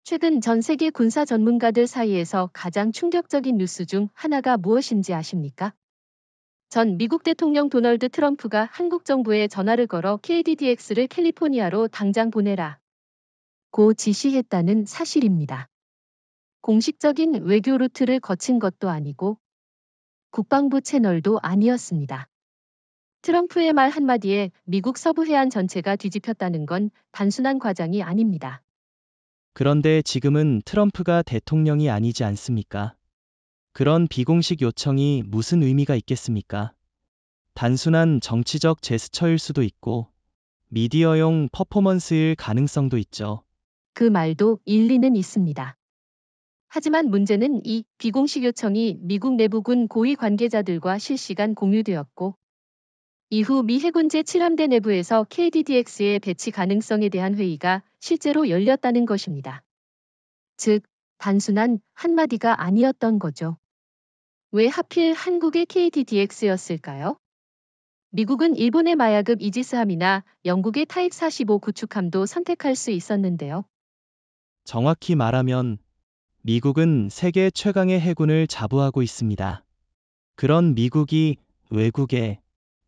최근 전 세계 군사 전문가들 사이에서 가장 충격적인 뉴스 중 하나가 무엇인지 아십니까? 전 미국 대통령 도널드 트럼프가 한국 정부에 전화를 걸어 KDDX를 캘리포니아로 당장 보내라 고 지시했다는 사실입니다. 공식적인 외교 루트를 거친 것도 아니고 국방부 채널도 아니었습니다. 트럼프의 말 한마디에 미국 서부 해안 전체가 뒤집혔다는 건 단순한 과장이 아닙니다. 그런데 지금은 트럼프가 대통령이 아니지 않습니까? 그런 비공식 요청이 무슨 의미가 있겠습니까? 단순한 정치적 제스처일 수도 있고 미디어용 퍼포먼스일 가능성도 있죠. 그 말도 일리는 있습니다. 하지만 문제는 이 비공식 요청이 미국 내부군 고위 관계자들과 실시간 공유되었고 이후 미 해군 제7함대 내부에서 KDDX의 배치 가능성에 대한 회의가 실제로 열렸다는 것입니다. 즉, 단순한 한마디가 아니었던 거죠. 왜 하필 한국의 KDDX였을까요? 미국은 일본의 마야급 이지스함이나 영국의 타입 45 구축함도 선택할 수 있었는데요. 정확히 말하면 미국은 세계 최강의 해군을 자부하고 있습니다. 그런 미국이 외국에,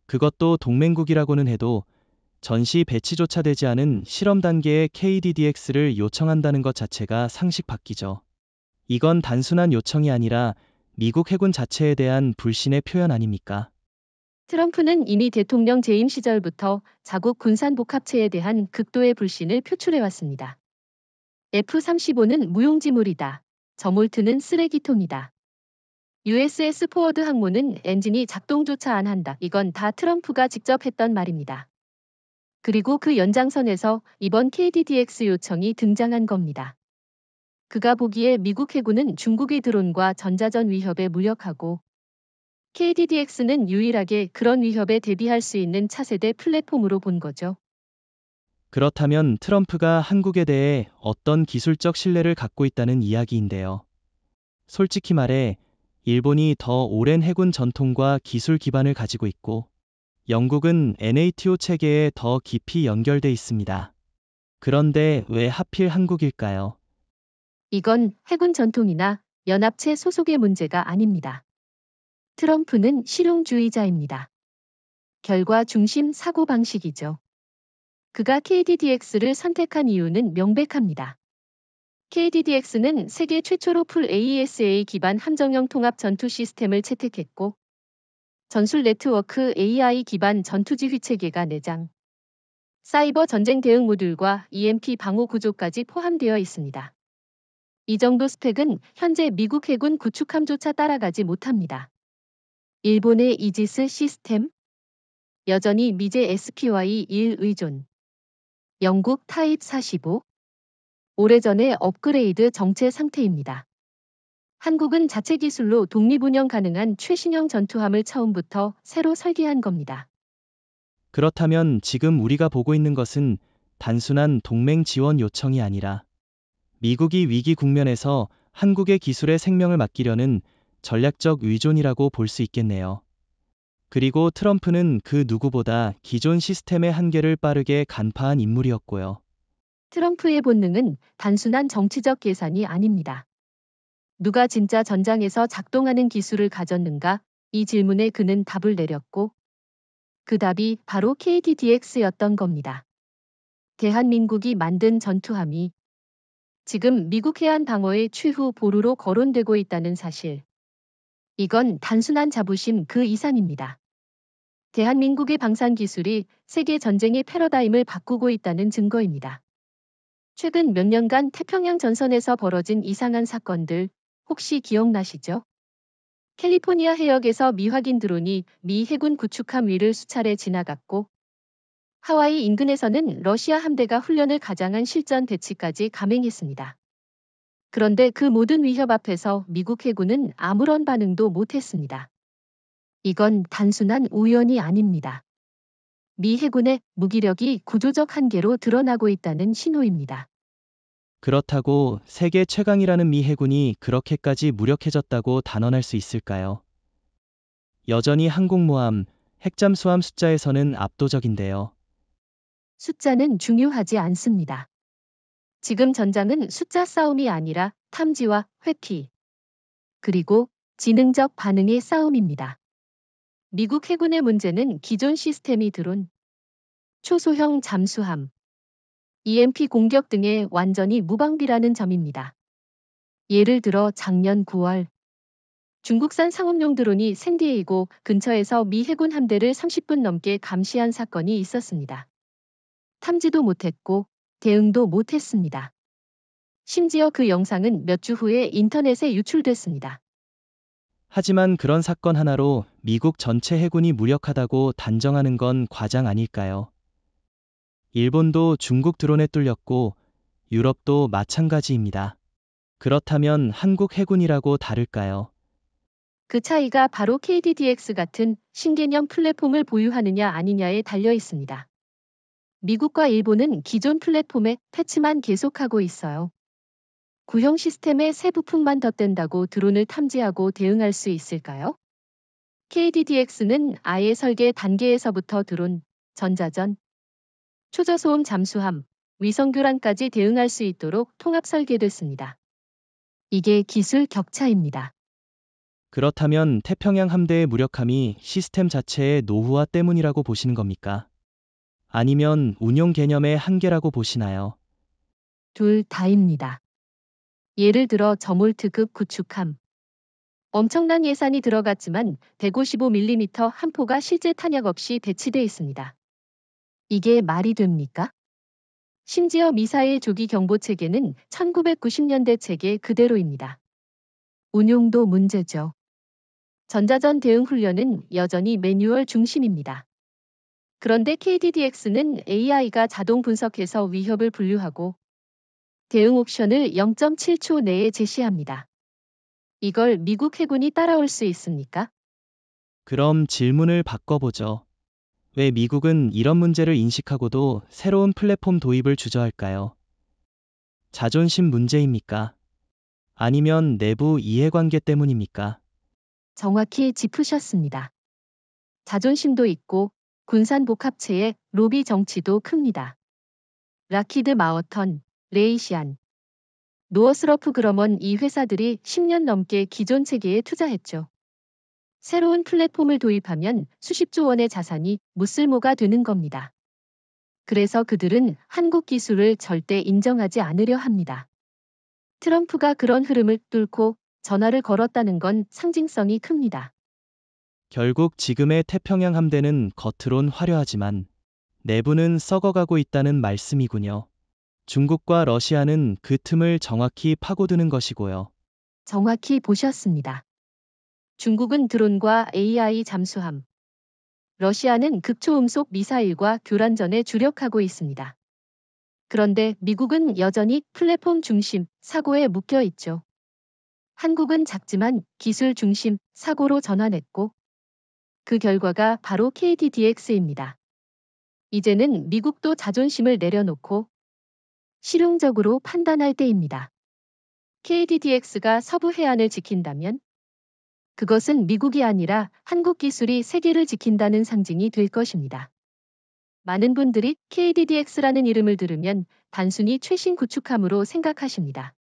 그것도 동맹국이라고는 해도 전시 배치조차 되지 않은 실험 단계의 KDDX를 요청한다는 것 자체가 상식 밖이죠. 이건 단순한 요청이 아니라 미국 해군 자체에 대한 불신의 표현 아닙니까? 트럼프는 이미 대통령 재임 시절부터 자국 군산복합체에 대한 극도의 불신을 표출해왔습니다. F-35는 무용지물이다. 저몰트는 쓰레기통이다. USS 포워드 항모는 엔진이 작동조차 안 한다. 이건 다 트럼프가 직접 했던 말입니다. 그리고 그 연장선에서 이번 KDDX 요청이 등장한 겁니다. 그가 보기에 미국 해군은 중국의 드론과 전자전 위협에 무력하고 KDDX는 유일하게 그런 위협에 대비할 수 있는 차세대 플랫폼으로 본 거죠. 그렇다면 트럼프가 한국에 대해 어떤 기술적 신뢰를 갖고 있다는 이야기인데요. 솔직히 말해, 일본이 더 오랜 해군 전통과 기술 기반을 가지고 있고, 영국은 NATO 체계에 더 깊이 연결돼 있습니다. 그런데 왜 하필 한국일까요? 이건 해군 전통이나 연합체 소속의 문제가 아닙니다. 트럼프는 실용주의자입니다. 결과 중심 사고방식이죠. 그가 KDDX를 선택한 이유는 명백합니다. KDDX는 세계 최초로 풀 AESA 기반 함정형 통합 전투 시스템을 채택했고 전술 네트워크 AI 기반 전투지휘 체계가 내장, 사이버 전쟁 대응 모듈과 EMP 방호 구조까지 포함되어 있습니다. 이 정도 스펙은 현재 미국 해군 구축함조차 따라가지 못합니다. 일본의 이지스 시스템, 여전히 미제 SPY-1 의존, 영국 타입 45, 오래전에 업그레이드 정체 상태입니다. 한국은 자체 기술로 독립운영 가능한 최신형 전투함을 처음부터 새로 설계한 겁니다. 그렇다면 지금 우리가 보고 있는 것은 단순한 동맹 지원 요청이 아니라 미국이 위기 국면에서 한국의 기술에 생명을 맡기려는 전략적 의존이라고 볼 수 있겠네요. 그리고 트럼프는 그 누구보다 기존 시스템의 한계를 빠르게 간파한 인물이었고요. 트럼프의 본능은 단순한 정치적 계산이 아닙니다. 누가 진짜 전장에서 작동하는 기술을 가졌는가? 이 질문에 그는 답을 내렸고 그 답이 바로 KDDX였던 겁니다. 대한민국이 만든 전투함이 지금 미국 해안 방어의 최후 보루로 거론되고 있다는 사실. 이건 단순한 자부심 그 이상입니다. 대한민국의 방산 기술이 세계 전쟁의 패러다임을 바꾸고 있다는 증거입니다. 최근 몇 년간 태평양 전선에서 벌어진 이상한 사건들 혹시 기억나시죠? 캘리포니아 해역에서 미확인 드론이 미 해군 구축함 위를 수차례 지나갔고 하와이 인근에서는 러시아 함대가 훈련을 가장한 실전 배치까지 감행했습니다. 그런데 그 모든 위협 앞에서 미국 해군은 아무런 반응도 못했습니다. 이건 단순한 우연이 아닙니다. 미 해군의 무기력이 구조적 한계로 드러나고 있다는 신호입니다. 그렇다고 세계 최강이라는 미 해군이 그렇게까지 무력해졌다고 단언할 수 있을까요? 여전히 항공모함, 핵잠수함 숫자에서는 압도적인데요. 숫자는 중요하지 않습니다. 지금 전장은 숫자 싸움이 아니라 탐지와 회피, 그리고 지능적 반응의 싸움입니다. 미국 해군의 문제는 기존 시스템이 드론, 초소형 잠수함, EMP 공격 등에 완전히 무방비라는 점입니다. 예를 들어 작년 9월 중국산 상업용 드론이 샌디에이고 근처에서 미 해군 함대를 30분 넘게 감시한 사건이 있었습니다. 탐지도 못했고 대응도 못했습니다. 심지어 그 영상은 몇 주 후에 인터넷에 유출됐습니다. 하지만 그런 사건 하나로 미국 전체 해군이 무력하다고 단정하는 건 과장 아닐까요? 일본도 중국 드론에 뚫렸고 유럽도 마찬가지입니다. 그렇다면 한국 해군이라고 다를까요? 그 차이가 바로 KDDX 같은 신개념 플랫폼을 보유하느냐 아니냐에 달려 있습니다. 미국과 일본은 기존 플랫폼에 패치만 계속하고 있어요. 구형 시스템의 새 부품만 덧댄다고 드론을 탐지하고 대응할 수 있을까요? KDDX는 아예 설계 단계에서부터 드론, 전자전, 초저소음 잠수함, 위성 교란까지 대응할 수 있도록 통합 설계됐습니다. 이게 기술 격차입니다. 그렇다면 태평양 함대의 무력함이 시스템 자체의 노후화 때문이라고 보시는 겁니까? 아니면 운용 개념의 한계라고 보시나요? 둘 다입니다. 예를 들어 저몰트급 구축함. 엄청난 예산이 들어갔지만 155mm 한 포가 실제 탄약 없이 배치돼 있습니다. 이게 말이 됩니까? 심지어 미사일 조기 경보 체계는 1990년대 체계 그대로입니다. 운용도 문제죠. 전자전 대응 훈련은 여전히 매뉴얼 중심입니다. 그런데 KDDX는 AI가 자동 분석해서 위협을 분류하고 대응 옵션을 0.7초 내에 제시합니다. 이걸 미국 해군이 따라올 수 있습니까? 그럼 질문을 바꿔보죠. 왜 미국은 이런 문제를 인식하고도 새로운 플랫폼 도입을 주저할까요? 자존심 문제입니까? 아니면 내부 이해관계 때문입니까? 정확히 짚으셨습니다. 자존심도 있고 군산 복합체의 로비 정치도 큽니다. 라키드 마어턴, 레이시안, 노어스러프 그러먼 이 회사들이 10년 넘게 기존 체계에 투자했죠. 새로운 플랫폼을 도입하면 수십조 원의 자산이 무쓸모가 되는 겁니다. 그래서 그들은 한국 기술을 절대 인정하지 않으려 합니다. 트럼프가 그런 흐름을 뚫고 전화를 걸었다는 건 상징성이 큽니다. 결국 지금의 태평양 함대는 겉으론 화려하지만 내부는 썩어가고 있다는 말씀이군요. 중국과 러시아는 그 틈을 정확히 파고드는 것이고요. 정확히 보셨습니다. 중국은 드론과 AI 잠수함, 러시아는 극초음속 미사일과 교란전에 주력하고 있습니다. 그런데 미국은 여전히 플랫폼 중심 사고에 묶여 있죠. 한국은 작지만 기술 중심 사고로 전환했고 그 결과가 바로 KDDX입니다. 이제는 미국도 자존심을 내려놓고 실용적으로 판단할 때입니다. KDDX가 서부 해안을 지킨다면 그것은 미국이 아니라 한국 기술이 세계를 지킨다는 상징이 될 것입니다. 많은 분들이 KDDX라는 이름을 들으면 단순히 최신 구축함으로 생각하십니다.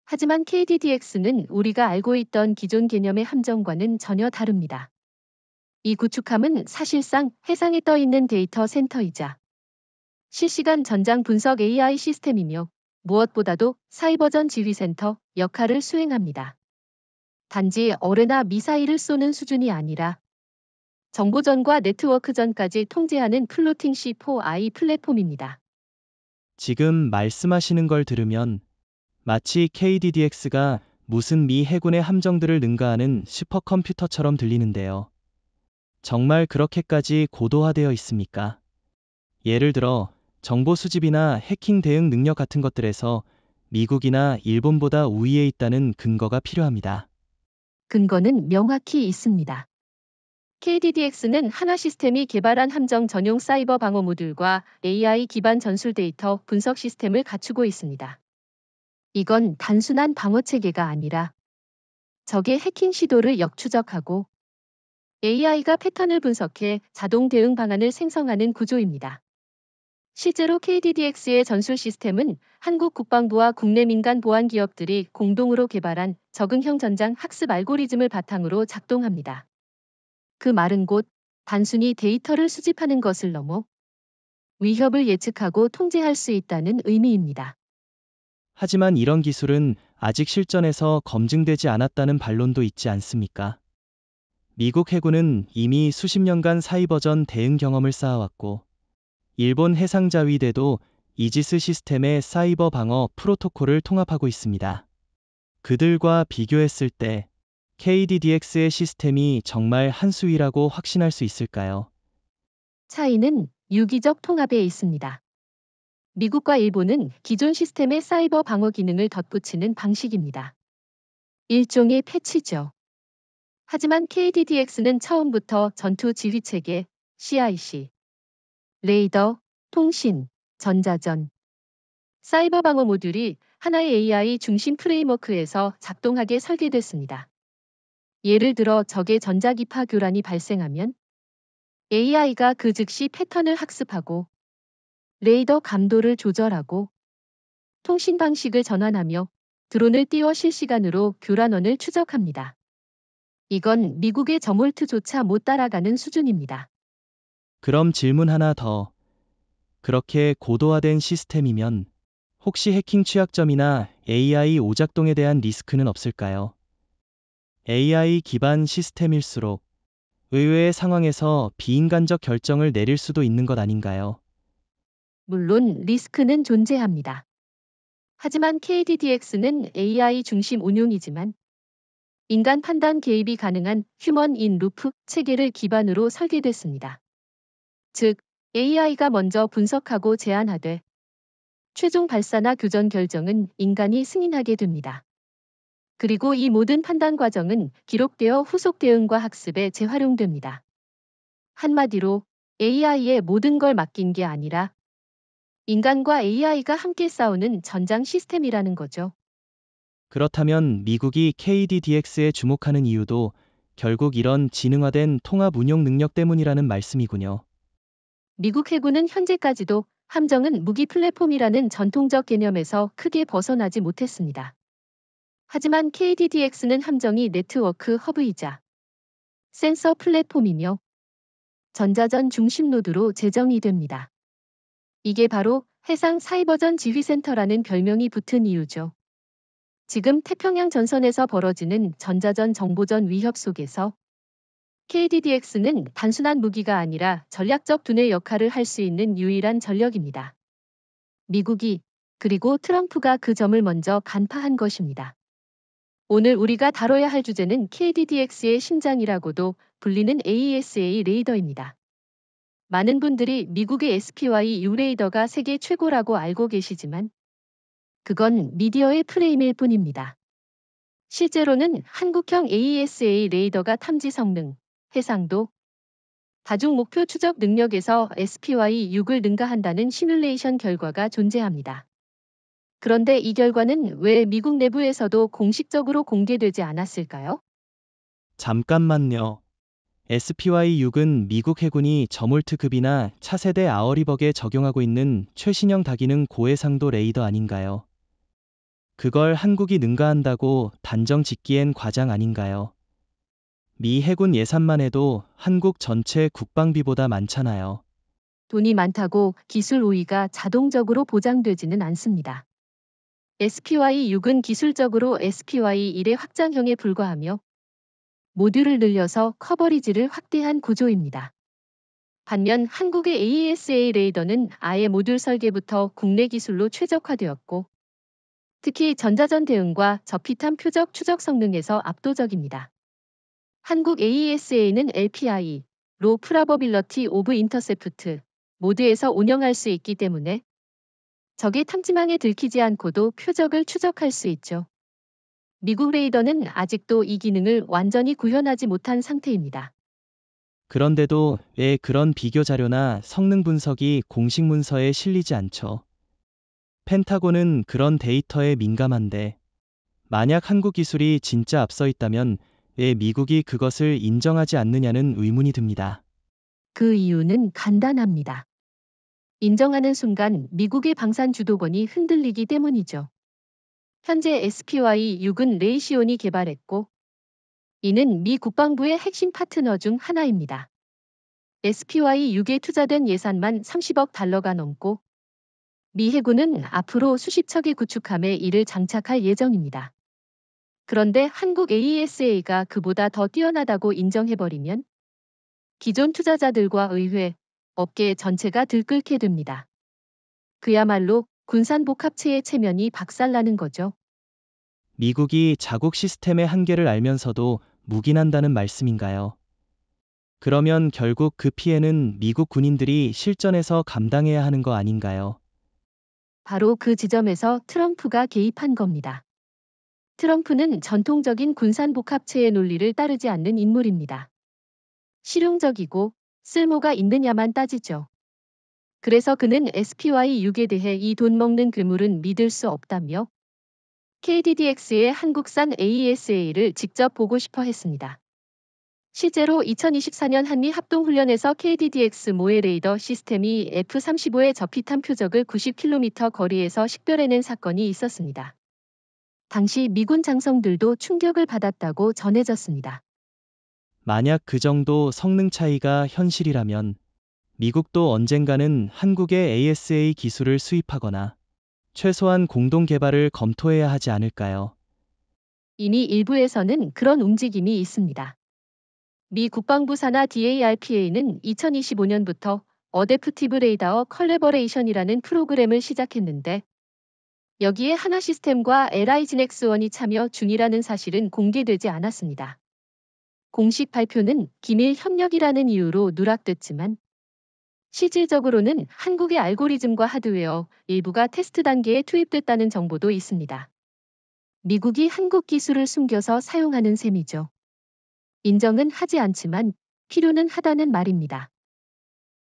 하지만 KDDX는 우리가 알고 있던 기존 개념의 함정과는 전혀 다릅니다. 이 구축함은 사실상 해상에 떠 있는 데이터 센터이자 실시간 전장 분석 AI 시스템이며 무엇보다도 사이버전 지휘센터 역할을 수행합니다. 단지 어뢰나 미사일을 쏘는 수준이 아니라 정보전과 네트워크전까지 통제하는 플로팅 C4I 플랫폼입니다. 지금 말씀하시는 걸 들으면 마치 KDDX가 무슨 미 해군의 함정들을 능가하는 슈퍼컴퓨터처럼 들리는데요. 정말 그렇게까지 고도화되어 있습니까? 예를 들어 정보 수집이나 해킹 대응 능력 같은 것들에서 미국이나 일본보다 우위에 있다는 근거가 필요합니다. 근거는 명확히 있습니다. KDDX는 한화 시스템이 개발한 함정 전용 사이버 방어 모듈과 AI 기반 전술 데이터 분석 시스템을 갖추고 있습니다. 이건 단순한 방어 체계가 아니라 적의 해킹 시도를 역추적하고 AI가 패턴을 분석해 자동 대응 방안을 생성하는 구조입니다. 실제로 KDDX의 전술 시스템은 한국 국방부와 국내 민간 보안 기업들이 공동으로 개발한 적응형 전장 학습 알고리즘을 바탕으로 작동합니다. 그 말은 곧 단순히 데이터를 수집하는 것을 넘어 위협을 예측하고 통제할 수 있다는 의미입니다. 하지만 이런 기술은 아직 실전에서 검증되지 않았다는 반론도 있지 않습니까? 미국 해군은 이미 수십 년간 사이버전 대응 경험을 쌓아왔고, 일본 해상자위대도 이지스 시스템의 사이버 방어 프로토콜을 통합하고 있습니다. 그들과 비교했을 때 KDDX의 시스템이 정말 한 수위라고 확신할 수 있을까요? 차이는 유기적 통합에 있습니다. 미국과 일본은 기존 시스템의 사이버 방어 기능을 덧붙이는 방식입니다. 일종의 패치죠. 하지만 KDDX는 처음부터 전투 지휘 체계, CIC, 레이더, 통신, 전자전, 사이버 방어 모듈이 하나의 AI 중심 프레임워크에서 작동하게 설계됐습니다. 예를 들어 적의 전자기파 교란이 발생하면 AI가 그 즉시 패턴을 학습하고 레이더 감도를 조절하고 통신 방식을 전환하며 드론을 띄워 실시간으로 교란원을 추적합니다. 이건 미국의 저몰트조차 못 따라가는 수준입니다. 그럼 질문 하나 더. 그렇게 고도화된 시스템이면 혹시 해킹 취약점이나 AI 오작동에 대한 리스크는 없을까요? AI 기반 시스템일수록 의외의 상황에서 비인간적 결정을 내릴 수도 있는 것 아닌가요? 물론 리스크는 존재합니다. 하지만 KDDX는 AI 중심 운용이지만 인간 판단 개입이 가능한 휴먼 인 루프 체계를 기반으로 설계됐습니다. 즉, AI가 먼저 분석하고 제안하되 최종 발사나 교전 결정은 인간이 승인하게 됩니다. 그리고 이 모든 판단 과정은 기록되어 후속 대응과 학습에 재활용됩니다. 한마디로 AI에 모든 걸 맡긴 게 아니라 인간과 AI가 함께 싸우는 전장 시스템이라는 거죠. 그렇다면 미국이 KDDX에 주목하는 이유도 결국 이런 지능화된 통합 운용 능력 때문이라는 말씀이군요. 미국 해군은 현재까지도 함정은 무기 플랫폼이라는 전통적 개념에서 크게 벗어나지 못했습니다. 하지만 KDDX는 함정이 네트워크 허브이자 센서 플랫폼이며 전자전 중심 노드로 제정이 됩니다. 이게 바로 해상 사이버전 지휘센터라는 별명이 붙은 이유죠. 지금 태평양 전선에서 벌어지는 전자전 정보전 위협 속에서 KDDX는 단순한 무기가 아니라 전략적 두뇌 역할을 할 수 있는 유일한 전력입니다. 미국이 그리고 트럼프가 그 점을 먼저 간파한 것입니다. 오늘 우리가 다뤄야 할 주제는 KDDX의 심장이라고도 불리는 AESA 레이더입니다. 많은 분들이 미국의 SPY-U 레이더가 세계 최고라고 알고 계시지만 그건 미디어의 프레임일 뿐입니다. 실제로는 한국형 AESA 레이더가 탐지 성능, 해상도, 다중 목표 추적 능력에서 SPY-6을 능가한다는 시뮬레이션 결과가 존재합니다. 그런데 이 결과는 왜 미국 내부에서도 공식적으로 공개되지 않았을까요? 잠깐만요. SPY-6은 미국 해군이 저몰트급이나 차세대 아어리버게 적용하고 있는 최신형 다기능 고해상도 레이더 아닌가요? 그걸 한국이 능가한다고 단정 짓기엔 과장 아닌가요? 미 해군 예산만 해도 한국 전체 국방비보다 많잖아요. 돈이 많다고 기술 우위가 자동적으로 보장되지는 않습니다. SPY-6은 기술적으로 SPY-1의 확장형에 불과하며 모듈을 늘려서 커버리지를 확대한 구조입니다. 반면 한국의 AESA 레이더는 아예 모듈 설계부터 국내 기술로 최적화되었고 특히 전자전 대응과 저피탄 표적 추적 성능에서 압도적입니다. 한국 AESA는 LPI, Low Probability of Intercept 모드에서 운영할 수 있기 때문에 적의 탐지망에 들키지 않고도 표적을 추적할 수 있죠. 미국 레이더는 아직도 이 기능을 완전히 구현하지 못한 상태입니다. 그런데도 왜 그런 비교 자료나 성능 분석이 공식 문서에 실리지 않죠? 펜타곤은 그런 데이터에 민감한데, 만약 한국 기술이 진짜 앞서 있다면 왜 미국이 그것을 인정하지 않느냐는 의문이 듭니다. 그 이유는 간단합니다. 인정하는 순간 미국의 방산 주도권이 흔들리기 때문이죠. 현재 SPY-6은 레이시온이 개발했고, 이는 미 국방부의 핵심 파트너 중 하나입니다. SPY-6에 투자된 예산만 30억 달러가 넘고, 미 해군은 앞으로 수십 척의 구축함에 이를 장착할 예정입니다. 그런데 한국 AESA가 그보다 더 뛰어나다고 인정해버리면 기존 투자자들과 의회, 업계 전체가 들끓게 됩니다. 그야말로 군산복합체의 체면이 박살나는 거죠. 미국이 자국 시스템의 한계를 알면서도 묵인한다는 말씀인가요? 그러면 결국 그 피해는 미국 군인들이 실전에서 감당해야 하는 거 아닌가요? 바로 그 지점에서 트럼프가 개입한 겁니다. 트럼프는 전통적인 군산복합체의 논리를 따르지 않는 인물입니다. 실용적이고 쓸모가 있느냐만 따지죠. 그래서 그는 SPY-6에 대해 이 돈 먹는 괴물은 믿을 수 없다며 KDDX의 한국산 AESA를 직접 보고 싶어 했습니다. 실제로 2024년 한미 합동훈련에서 KDDX 모의 레이더 시스템이 F-35의 저피탄 표적을 90km 거리에서 식별해낸 사건이 있었습니다. 당시 미군 장성들도 충격을 받았다고 전해졌습니다. 만약 그 정도 성능 차이가 현실이라면 미국도 언젠가는 한국의 ASA 기술을 수입하거나 최소한 공동 개발을 검토해야 하지 않을까요? 이미 일부에서는 그런 움직임이 있습니다. 미 국방부 산하 DARPA는 2025년부터 어댑티브 레이더 컬래버레이션이라는 프로그램을 시작했는데 여기에 하나시스템과 LI진엑스원이 참여 중이라는 사실은 공개되지 않았습니다. 공식 발표는 기밀 협력이라는 이유로 누락됐지만 실질적으로는 한국의 알고리즘과 하드웨어 일부가 테스트 단계에 투입됐다는 정보도 있습니다. 미국이 한국 기술을 숨겨서 사용하는 셈이죠. 인정은 하지 않지만 필요는 하다는 말입니다.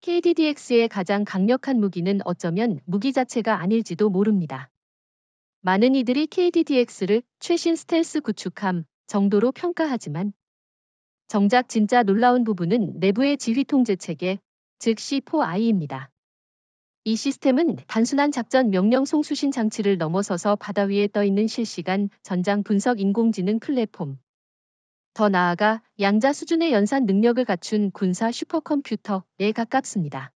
KDDX의 가장 강력한 무기는 어쩌면 무기 자체가 아닐지도 모릅니다. 많은 이들이 KDDX를 최신 스텔스 구축함 정도로 평가하지만 정작 진짜 놀라운 부분은 내부의 지휘 통제 체계, 즉 C4I입니다. 이 시스템은 단순한 작전 명령 송수신 장치를 넘어서서 바다 위에 떠 있는 실시간 전장 분석 인공지능 플랫폼. 더 나아가 양자 수준의 연산 능력을 갖춘 군사 슈퍼컴퓨터에 가깝습니다.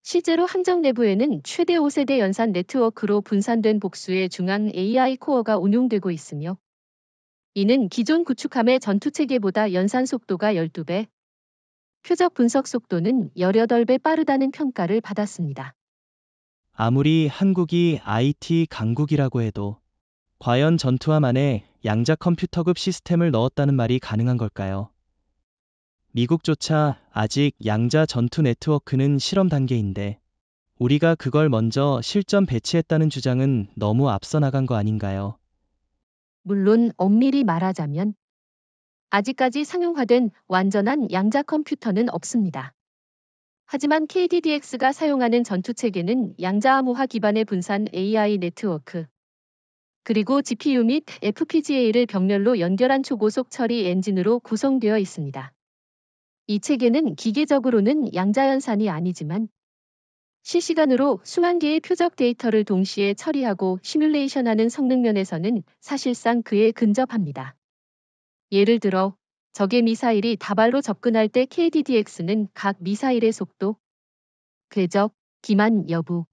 실제로 함정 내부에는 최대 5세대 연산 네트워크로 분산된 복수의 중앙 AI 코어가 운용되고 있으며 이는 기존 구축함의 전투체계보다 연산 속도가 12배, 표적 분석 속도는 18배 빠르다는 평가를 받았습니다. 아무리 한국이 IT 강국이라고 해도 과연 전투함 안에 양자 컴퓨터급 시스템을 넣었다는 말이 가능한 걸까요? 미국조차 아직 양자 전투 네트워크는 실험 단계인데 우리가 그걸 먼저 실전 배치했다는 주장은 너무 앞서 나간 거 아닌가요? 물론 엄밀히 말하자면 아직까지 상용화된 완전한 양자 컴퓨터는 없습니다. 하지만 KDDX가 사용하는 전투체계는 양자암호화 기반의 분산 AI 네트워크, 그리고 GPU 및 FPGA를 병렬로 연결한 초고속 처리 엔진으로 구성되어 있습니다. 이 체계는 기계적으로는 양자연산이 아니지만 실시간으로 수만 개의 표적 데이터를 동시에 처리하고 시뮬레이션하는 성능 면에서는 사실상 그에 근접합니다. 예를 들어 적의 미사일이 다발로 접근할 때 KDDX는 각 미사일의 속도, 궤적, 기만 여부,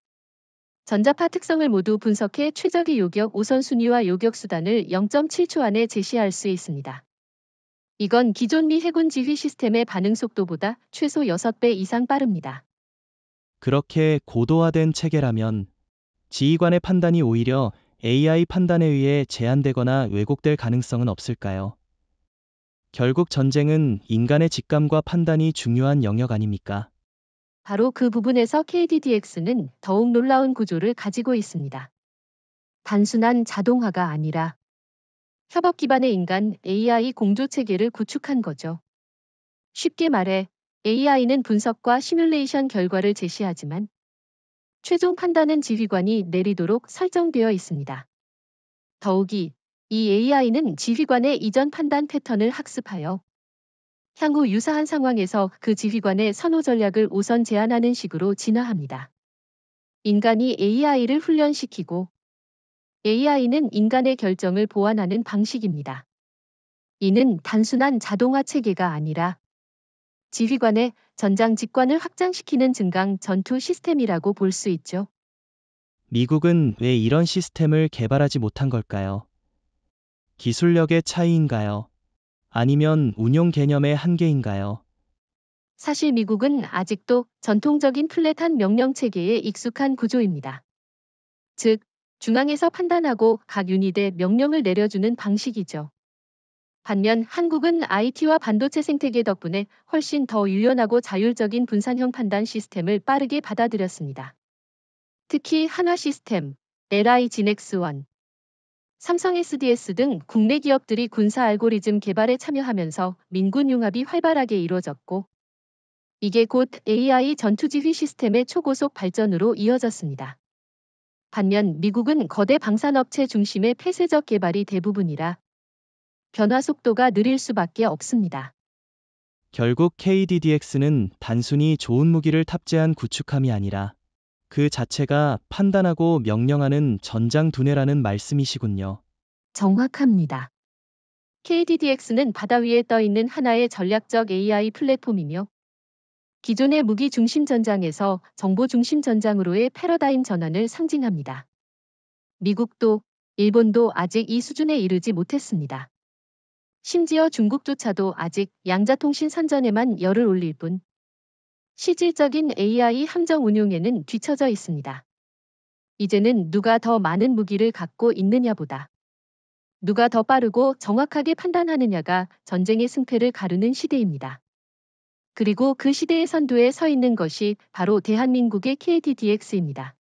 전자파 특성을 모두 분석해 최적의 요격 우선순위와 요격 수단을 0.7초 안에 제시할 수 있습니다. 이건 기존 미 해군 지휘 시스템의 반응 속도보다 최소 6배 이상 빠릅니다. 그렇게 고도화된 체계라면 지휘관의 판단이 오히려 AI 판단에 의해 제한되거나 왜곡될 가능성은 없을까요? 결국 전쟁은 인간의 직감과 판단이 중요한 영역 아닙니까? 바로 그 부분에서 KDDX는 더욱 놀라운 구조를 가지고 있습니다. 단순한 자동화가 아니라 협업 기반의 인간 AI 공조 체계를 구축한 거죠. 쉽게 말해 AI는 분석과 시뮬레이션 결과를 제시하지만 최종 판단은 지휘관이 내리도록 설정되어 있습니다. 더욱이 이 AI는 지휘관의 이전 판단 패턴을 학습하여 향후 유사한 상황에서 그 지휘관의 선호 전략을 우선 제안하는 식으로 진화합니다. 인간이 AI를 훈련시키고 AI는 인간의 결정을 보완하는 방식입니다. 이는 단순한 자동화 체계가 아니라 지휘관의 전장 직관을 확장시키는 증강 전투 시스템이라고 볼 수 있죠. 미국은 왜 이런 시스템을 개발하지 못한 걸까요? 기술력의 차이인가요? 아니면 운용 개념의 한계인가요? 사실 미국은 아직도 전통적인 플랫한 명령 체계에 익숙한 구조입니다. 즉, 중앙에서 판단하고 각 유닛에 명령을 내려주는 방식이죠. 반면 한국은 IT와 반도체 생태계 덕분에 훨씬 더 유연하고 자율적인 분산형 판단 시스템을 빠르게 받아들였습니다. 특히 한화 시스템, LI 지넥스1, 삼성 SDS 등 국내 기업들이 군사 알고리즘 개발에 참여하면서 민군 융합이 활발하게 이루어졌고, 이게 곧 AI 전투지휘 시스템의 초고속 발전으로 이어졌습니다. 반면 미국은 거대 방산업체 중심의 폐쇄적 개발이 대부분이라 변화 속도가 느릴 수밖에 없습니다. 결국 KDDX는 단순히 좋은 무기를 탑재한 구축함이 아니라 그 자체가 판단하고 명령하는 전장 두뇌라는 말씀이시군요. 정확합니다. KDDX는 바다 위에 떠 있는 하나의 전략적 AI 플랫폼이며 기존의 무기 중심 전장에서 정보 중심 전장으로의 패러다임 전환을 상징합니다. 미국도 일본도 아직 이 수준에 이르지 못했습니다. 심지어 중국조차도 아직 양자통신 선전에만 열을 올릴 뿐 실질적인 AI 함정 운용에는 뒤처져 있습니다. 이제는 누가 더 많은 무기를 갖고 있느냐보다 누가 더 빠르고 정확하게 판단하느냐가 전쟁의 승패를 가르는 시대입니다. 그리고 그 시대의 선두에 서 있는 것이 바로 대한민국의 KDDX입니다.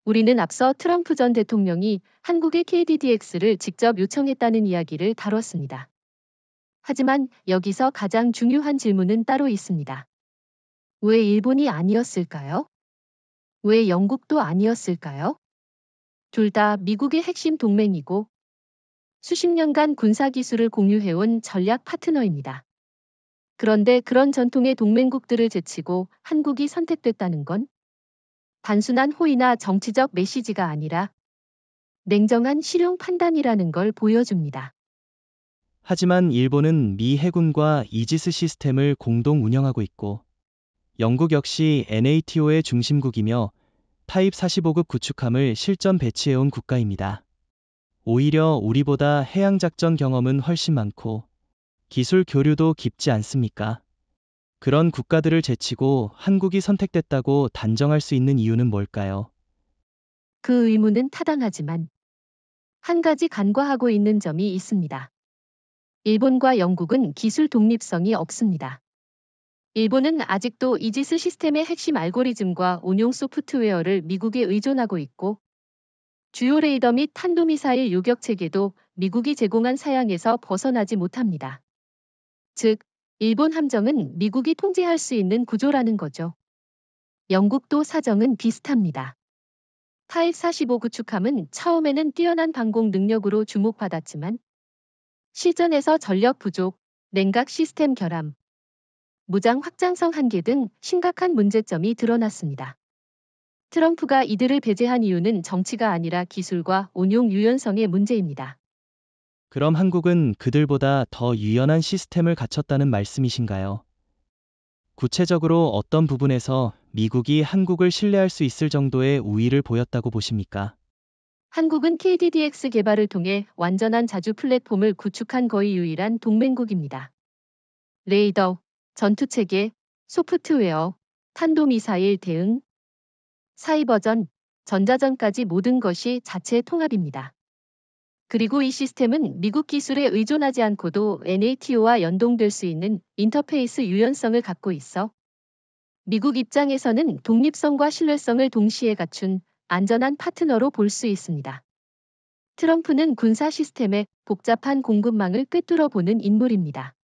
우리는 앞서 트럼프 전 대통령이 한국의 KDDX를 직접 요청했다는 이야기를 다뤘습니다. 하지만 여기서 가장 중요한 질문은 따로 있습니다. 왜 일본이 아니었을까요? 왜 영국도 아니었을까요? 둘 다 미국의 핵심 동맹이고 수십 년간 군사기술을 공유해온 전략 파트너입니다. 그런데 그런 전통의 동맹국들을 제치고 한국이 선택됐다는 건 단순한 호의나 정치적 메시지가 아니라 냉정한 실용 판단이라는 걸 보여줍니다. 하지만 일본은 미 해군과 이지스 시스템을 공동 운영하고 있고 영국 역시 NATO의 중심국이며 타입 45급 구축함을 실전 배치해온 국가입니다. 오히려 우리보다 해양작전 경험은 훨씬 많고 기술 교류도 깊지 않습니까? 그런 국가들을 제치고 한국이 선택됐다고 단정할 수 있는 이유는 뭘까요? 그 의문은 타당하지만 한 가지 간과하고 있는 점이 있습니다. 일본과 영국은 기술 독립성이 없습니다. 일본은 아직도 이지스 시스템의 핵심 알고리즘과 운용 소프트웨어를 미국에 의존하고 있고 주요 레이더 및 탄도미사일 요격 체계도 미국이 제공한 사양에서 벗어나지 못합니다. 즉, 일본 함정은 미국이 통제할 수 있는 구조라는 거죠. 영국도 사정은 비슷합니다. 타입 45 구축함은 처음에는 뛰어난 방공 능력으로 주목받았지만 실전에서 전력 부족, 냉각 시스템 결함, 무장 확장성 한계 등 심각한 문제점이 드러났습니다. 트럼프가 이들을 배제한 이유는 정치가 아니라 기술과 운용 유연성의 문제입니다. 그럼 한국은 그들보다 더 유연한 시스템을 갖췄다는 말씀이신가요? 구체적으로 어떤 부분에서 미국이 한국을 신뢰할 수 있을 정도의 우위를 보였다고 보십니까? 한국은 KDDX 개발을 통해 완전한 자주 플랫폼을 구축한 거의 유일한 동맹국입니다. 레이더, 전투체계, 소프트웨어, 탄도미사일 대응, 사이버전, 전자전까지 모든 것이 자체 통합입니다. 그리고 이 시스템은 미국 기술에 의존하지 않고도 NATO와 연동될 수 있는 인터페이스 유연성을 갖고 있어 미국 입장에서는 독립성과 신뢰성을 동시에 갖춘 안전한 파트너로 볼 수 있습니다. 트럼프는 군사 시스템의 복잡한 공급망을 꿰뚫어 보는 인물입니다.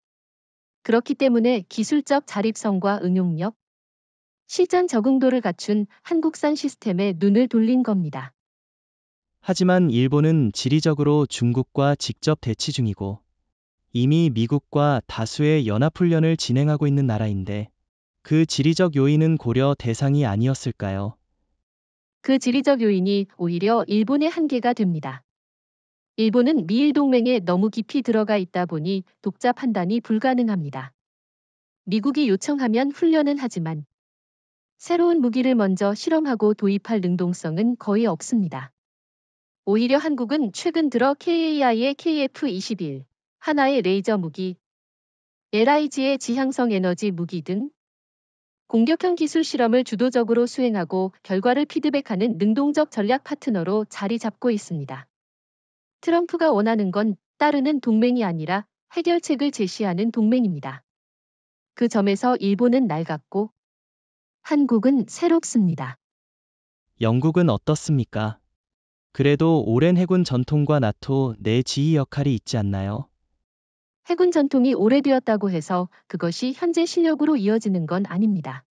그렇기 때문에 기술적 자립성과 응용력, 실전 적응도를 갖춘 한국산 시스템에 눈을 돌린 겁니다. 하지만 일본은 지리적으로 중국과 직접 대치 중이고 이미 미국과 다수의 연합훈련을 진행하고 있는 나라인데 그 지리적 요인은 고려 대상이 아니었을까요? 그 지리적 요인이 오히려 일본의 한계가 됩니다. 일본은 미일 동맹에 너무 깊이 들어가 있다 보니 독자 판단이 불가능합니다. 미국이 요청하면 훈련은 하지만 새로운 무기를 먼저 실험하고 도입할 능동성은 거의 없습니다. 오히려 한국은 최근 들어 KAI의 KF-21, 하나의 레이저 무기, LIG의 지향성 에너지 무기 등 공격형 기술 실험을 주도적으로 수행하고 결과를 피드백하는 능동적 전략 파트너로 자리 잡고 있습니다. 트럼프가 원하는 건 따르는 동맹이 아니라 해결책을 제시하는 동맹입니다. 그 점에서 일본은 낡았고 한국은 새롭습니다. 영국은 어떻습니까? 그래도 오랜 해군 전통과 나토 내 지휘 역할이 있지 않나요? 해군 전통이 오래되었다고 해서 그것이 현재 실력으로 이어지는 건 아닙니다.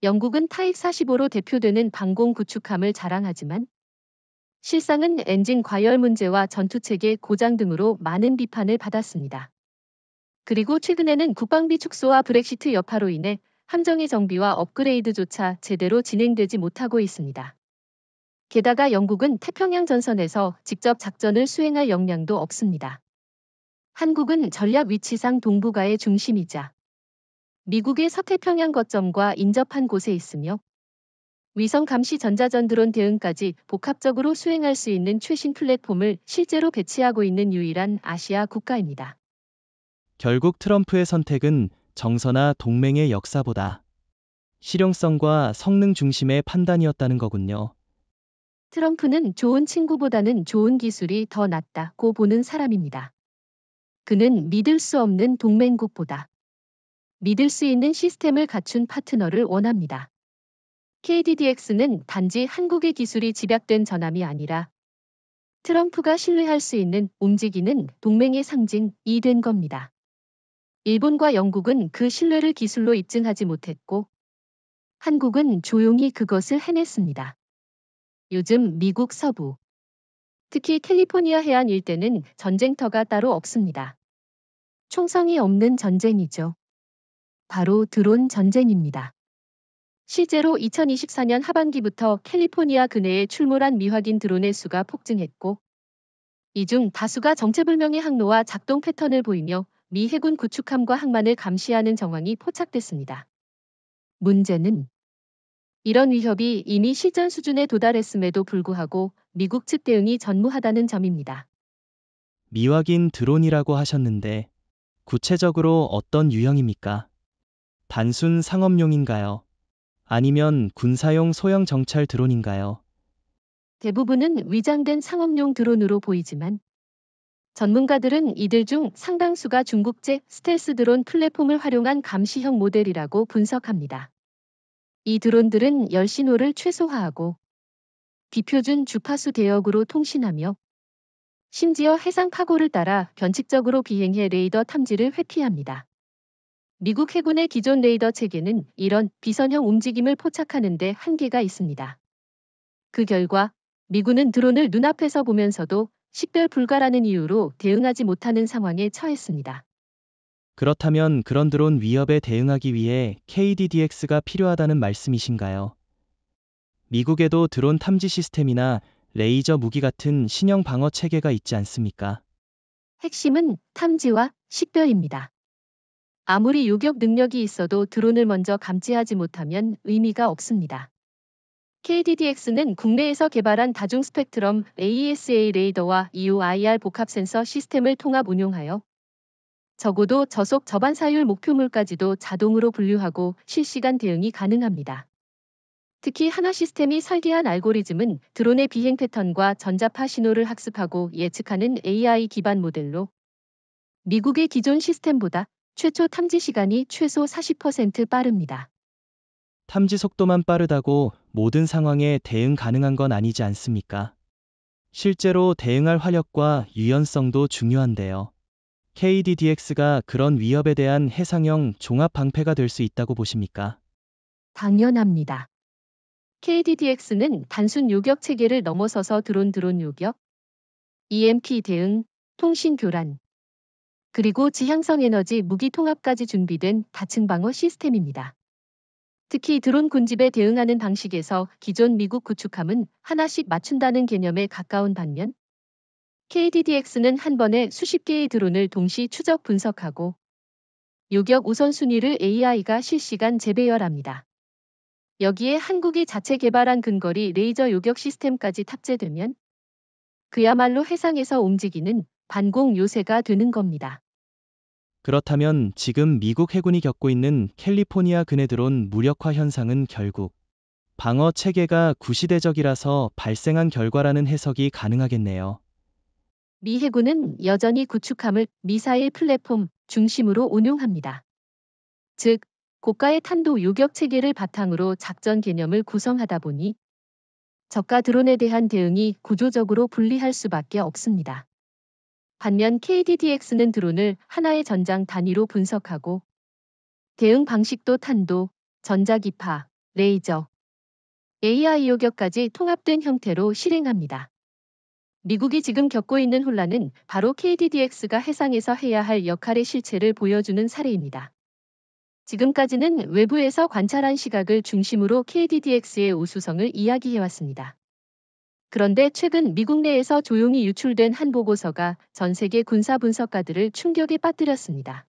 영국은 타입 45로 대표되는 방공 구축함을 자랑하지만 실상은 엔진 과열 문제와 전투체계 고장 등으로 많은 비판을 받았습니다. 그리고 최근에는 국방비 축소와 브렉시트 여파로 인해 함정의 정비와 업그레이드조차 제대로 진행되지 못하고 있습니다. 게다가 영국은 태평양 전선에서 직접 작전을 수행할 역량도 없습니다. 한국은 전략 위치상 동북아의 중심이자 미국의 서태평양 거점과 인접한 곳에 있으며 위성 감시 전자전 드론 대응까지 복합적으로 수행할 수 있는 최신 플랫폼을 실제로 배치하고 있는 유일한 아시아 국가입니다. 결국 트럼프의 선택은 정서나 동맹의 역사보다 실용성과 성능 중심의 판단이었다는 거군요. 트럼프는 좋은 친구보다는 좋은 기술이 더 낫다고 보는 사람입니다. 그는 믿을 수 없는 동맹국보다 믿을 수 있는 시스템을 갖춘 파트너를 원합니다. KDDX는 단지 한국의 기술이 집약된 전함이 아니라 트럼프가 신뢰할 수 있는 움직이는 동맹의 상징이 된 겁니다. 일본과 영국은 그 신뢰를 기술로 입증하지 못했고 한국은 조용히 그것을 해냈습니다. 요즘 미국 서부, 특히 캘리포니아 해안 일대는 전쟁터가 따로 없습니다. 총성이 없는 전쟁이죠. 바로 드론 전쟁입니다. 실제로 2024년 하반기부터 캘리포니아 근해에 출몰한 미확인 드론의 수가 폭증했고 이 중 다수가 정체불명의 항로와 작동 패턴을 보이며 미 해군 구축함과 항만을 감시하는 정황이 포착됐습니다. 문제는 이런 위협이 이미 실전 수준에 도달했음에도 불구하고 미국 측 대응이 전무하다는 점입니다. 미확인 드론이라고 하셨는데 구체적으로 어떤 유형입니까? 단순 상업용인가요? 아니면 군사용 소형 정찰 드론인가요? 대부분은 위장된 상업용 드론으로 보이지만 전문가들은 이들 중 상당수가 중국제 스텔스 드론 플랫폼을 활용한 감시형 모델이라고 분석합니다. 이 드론들은 열신호를 최소화하고 비표준 주파수 대역으로 통신하며 심지어 해상 파고를 따라 변칙적으로 비행해 레이더 탐지를 회피합니다. 미국 해군의 기존 레이더 체계는 이런 비선형 움직임을 포착하는 데 한계가 있습니다. 그 결과 미군은 드론을 눈앞에서 보면서도 식별 불가라는 이유로 대응하지 못하는 상황에 처했습니다. 그렇다면 그런 드론 위협에 대응하기 위해 KDDX가 필요하다는 말씀이신가요? 미국에도 드론 탐지 시스템이나 레이저 무기 같은 신형 방어 체계가 있지 않습니까? 핵심은 탐지와 식별입니다. 아무리 요격 능력이 있어도 드론을 먼저 감지하지 못하면 의미가 없습니다. KDDX는 국내에서 개발한 다중 스펙트럼 AESA 레이더와 EOIR 복합 센서 시스템을 통합 운용하여 적어도 저속 저반 사율 목표물까지도 자동으로 분류하고 실시간 대응이 가능합니다. 특히 하나 시스템이 설계한 알고리즘은 드론의 비행 패턴과 전자파 신호를 학습하고 예측하는 AI 기반 모델로 미국의 기존 시스템보다 최초 탐지 시간이 최소 40% 빠릅니다. 탐지 속도만 빠르다고 모든 상황에 대응 가능한 건 아니지 않습니까? 실제로 대응할 화력과 유연성도 중요한데요. KDDX가 그런 위협에 대한 해상형 종합 방패가 될 수 있다고 보십니까? 당연합니다. KDDX는 단순 요격 체계를 넘어서서 드론 요격, EMP 대응, 통신 교란, 그리고 지향성 에너지 무기 통합까지 준비된 다층 방어 시스템입니다. 특히 드론 군집에 대응하는 방식에서 기존 미국 구축함은 하나씩 맞춘다는 개념에 가까운 반면 KDDX는 한 번에 수십 개의 드론을 동시 추적 분석하고 요격 우선순위를 AI가 실시간 재배열합니다. 여기에 한국이 자체 개발한 근거리 레이저 요격 시스템까지 탑재되면 그야말로 해상에서 움직이는 반공 요새가 되는 겁니다. 그렇다면 지금 미국 해군이 겪고 있는 캘리포니아 근해 드론 무력화 현상은 결국 방어 체계가 구시대적이라서 발생한 결과라는 해석이 가능하겠네요. 미 해군은 여전히 구축함을 미사일 플랫폼 중심으로 운용합니다. 즉, 고가의 탄도 요격 체계를 바탕으로 작전 개념을 구성하다 보니 저가 드론에 대한 대응이 구조적으로 불리할 수밖에 없습니다. 반면 KDDX는 드론을 하나의 전장 단위로 분석하고 대응 방식도 탄도, 전자기파, 레이저, AI 요격까지 통합된 형태로 실행합니다. 미국이 지금 겪고 있는 혼란은 바로 KDDX가 해상에서 해야 할 역할의 실체를 보여주는 사례입니다. 지금까지는 외부에서 관찰한 시각을 중심으로 KDDX의 우수성을 이야기해왔습니다. 그런데 최근 미국 내에서 조용히 유출된 한 보고서가 전 세계 군사 분석가들을 충격에 빠뜨렸습니다.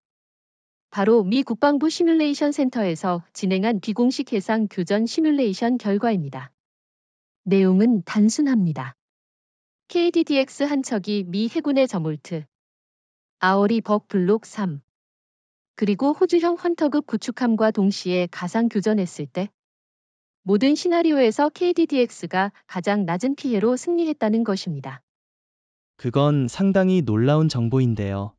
바로 미 국방부 시뮬레이션 센터에서 진행한 비공식 해상 교전 시뮬레이션 결과입니다. 내용은 단순합니다. KDDX 한 척이 미 해군의 저몰트, 아어리 벅 블록 3, 그리고 호주형 헌터급 구축함과 동시에 가상 교전했을 때 모든 시나리오에서 KDDX가 가장 낮은 피해로 승리했다는 것입니다. 그건 상당히 놀라운 정보인데요.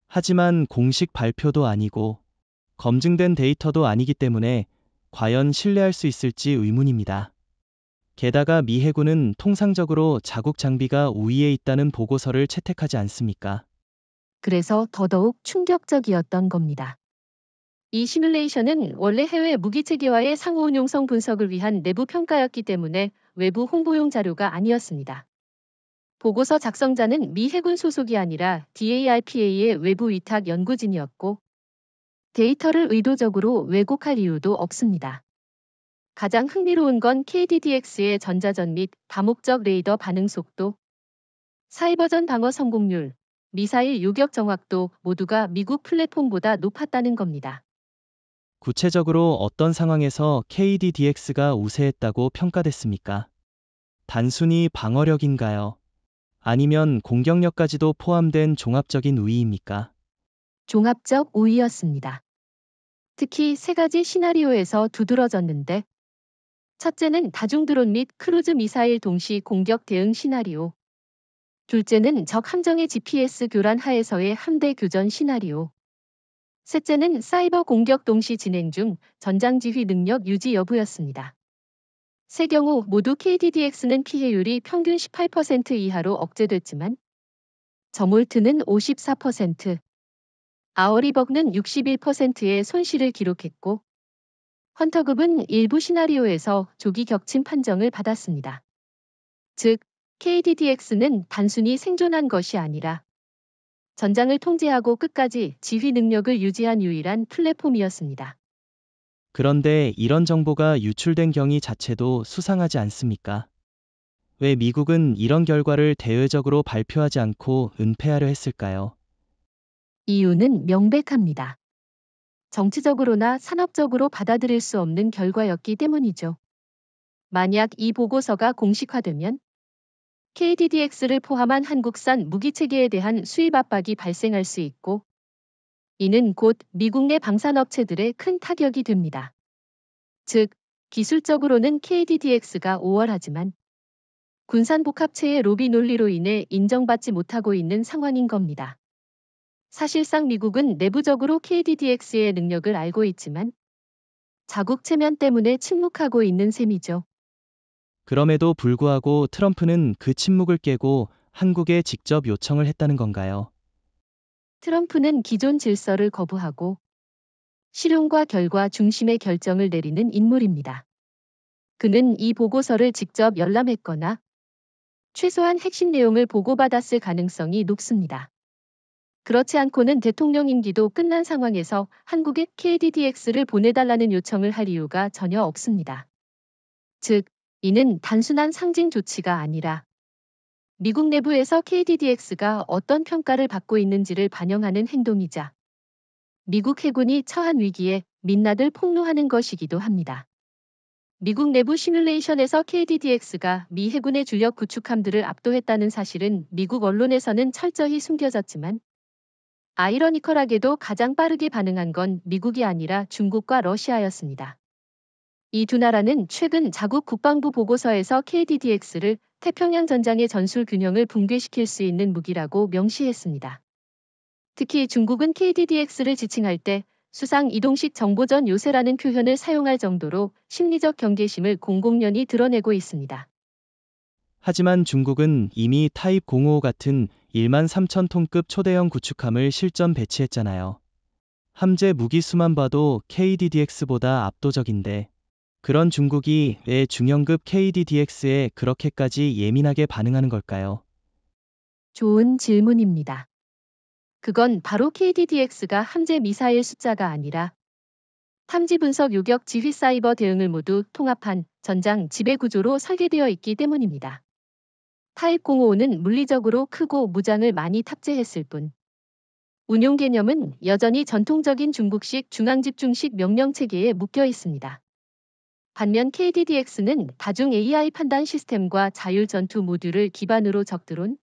하지만 공식 발표도 아니고 검증된 데이터도 아니기 때문에 과연 신뢰할 수 있을지 의문입니다. 게다가 미 해군은 통상적으로 자국 장비가 우위에 있다는 보고서를 채택하지 않습니까? 그래서 더더욱 충격적이었던 겁니다. 이 시뮬레이션은 원래 해외 무기 체계와의 상호 운용성 분석을 위한 내부 평가였기 때문에 외부 홍보용 자료가 아니었습니다. 보고서 작성자는 미 해군 소속이 아니라 DARPA의 외부 위탁 연구진이었고 데이터를 의도적으로 왜곡할 이유도 없습니다. 가장 흥미로운 건 KDDX의 전자전 및 다목적 레이더 반응 속도, 사이버전 방어 성공률, 미사일 요격 정확도 모두가 미국 플랫폼보다 높았다는 겁니다. 구체적으로 어떤 상황에서 KDDX가 우세했다고 평가됐습니까? 단순히 방어력인가요? 아니면 공격력까지도 포함된 종합적인 우위입니까? 종합적 우위였습니다. 특히 세 가지 시나리오에서 두드러졌는데 첫째는 다중드론 및 크루즈 미사일 동시 공격 대응 시나리오. 둘째는 적 함정의 GPS 교란 하에서의 함대 교전 시나리오. 셋째는 사이버 공격 동시 진행 중 전장 지휘 능력 유지 여부였습니다. 세 경우 모두 KDDX는 피해율이 평균 18% 이하로 억제됐지만 저몰트는 54%, 아어리벅는 61%의 손실을 기록했고 헌터급은 일부 시나리오에서 조기 격침 판정을 받았습니다. 즉, KDDX는 단순히 생존한 것이 아니라 전장을 통제하고 끝까지 지휘 능력을 유지한 유일한 플랫폼이었습니다. 그런데 이런 정보가 유출된 경위 자체도 수상하지 않습니까? 왜 미국은 이런 결과를 대외적으로 발표하지 않고 은폐하려 했을까요? 이유는 명백합니다. 정치적으로나 산업적으로 받아들일 수 없는 결과였기 때문이죠. 만약 이 보고서가 공식화되면 KDDX를 포함한 한국산 무기체계에 대한 수입 압박이 발생할 수 있고 이는 곧 미국 내 방산업체들의 큰 타격이 됩니다. 즉, 기술적으로는 KDDX가 우월하지만 군산복합체의 로비 논리로 인해 인정받지 못하고 있는 상황인 겁니다. 사실상 미국은 내부적으로 KDDX의 능력을 알고 있지만 자국 체면 때문에 침묵하고 있는 셈이죠. 그럼에도 불구하고 트럼프는 그 침묵을 깨고 한국에 직접 요청을 했다는 건가요? 트럼프는 기존 질서를 거부하고 실용과 결과 중심의 결정을 내리는 인물입니다. 그는 이 보고서를 직접 열람했거나 최소한 핵심 내용을 보고받았을 가능성이 높습니다. 그렇지 않고는 대통령 임기도 끝난 상황에서 한국에 KDDX를 보내달라는 요청을 할 이유가 전혀 없습니다. 즉, 이는 단순한 상징 조치가 아니라 미국 내부에서 KDDX가 어떤 평가를 받고 있는지를 반영하는 행동이자 미국 해군이 처한 위기에 민낯을 폭로하는 것이기도 합니다. 미국 내부 시뮬레이션에서 KDDX가 미 해군의 주력 구축함들을 압도했다는 사실은 미국 언론에서는 철저히 숨겨졌지만 아이러니컬하게도 가장 빠르게 반응한 건 미국이 아니라 중국과 러시아였습니다. 이 두 나라는 최근 자국 국방부 보고서에서 KDDX를 태평양 전장의 전술 균형을 붕괴시킬 수 있는 무기라고 명시했습니다. 특히 중국은 KDDX를 지칭할 때 수상 이동식 정보전 요새라는 표현을 사용할 정도로 심리적 경계심을 공공연히 드러내고 있습니다. 하지만 중국은 이미 타입 055 같은 1만 3천 톤급 초대형 구축함을 실전 배치했잖아요. 함재 무기 수만 봐도 KDDX보다 압도적인데 그런 중국이 왜 중형급 KDDX에 그렇게까지 예민하게 반응하는 걸까요? 좋은 질문입니다. 그건 바로 KDDX가 함재 미사일 숫자가 아니라 탐지 분석 요격 지휘 사이버 대응을 모두 통합한 전장 지배 구조로 설계되어 있기 때문입니다. 타입 055는 물리적으로 크고 무장을 많이 탑재했을 뿐 운용 개념은 여전히 전통적인 중국식 중앙집중식 명령 체계에 묶여 있습니다. 반면 KDDX는 다중 AI 판단 시스템과 자율 전투 모듈을 기반으로 적드론,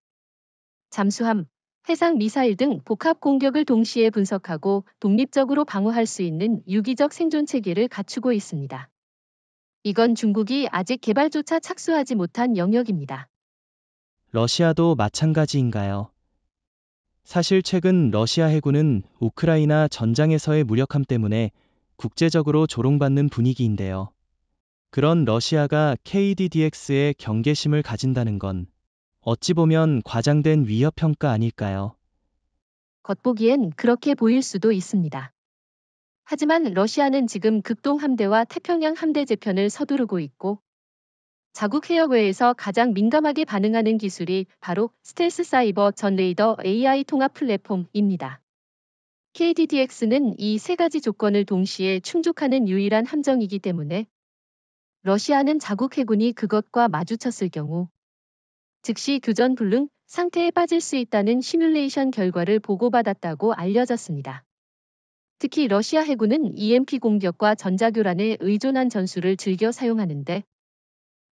잠수함, 해상 미사일 등 복합 공격을 동시에 분석하고 독립적으로 방어할 수 있는 유기적 생존 체계를 갖추고 있습니다. 이건 중국이 아직 개발조차 착수하지 못한 영역입니다. 러시아도 마찬가지인가요? 사실 최근 러시아 해군은 우크라이나 전장에서의 무력함 때문에 국제적으로 조롱받는 분위기인데요. 그런 러시아가 KDDX에 경계심을 가진다는 건 어찌 보면 과장된 위협 평가 아닐까요? 겉보기엔 그렇게 보일 수도 있습니다. 하지만 러시아는 지금 극동 함대와 태평양 함대 재편을 서두르고 있고 자국 해역외에서 가장 민감하게 반응하는 기술이 바로 스텔스 사이버 전 레이더 AI 통합 플랫폼입니다. KDDX는 이 세 가지 조건을 동시에 충족하는 유일한 함정이기 때문에 러시아는 자국 해군이 그것과 마주쳤을 경우 즉시 교전 불능 상태에 빠질 수 있다는 시뮬레이션 결과를 보고받았다고 알려졌습니다. 특히 러시아 해군은 EMP 공격과 전자교란에 의존한 전술을 즐겨 사용하는데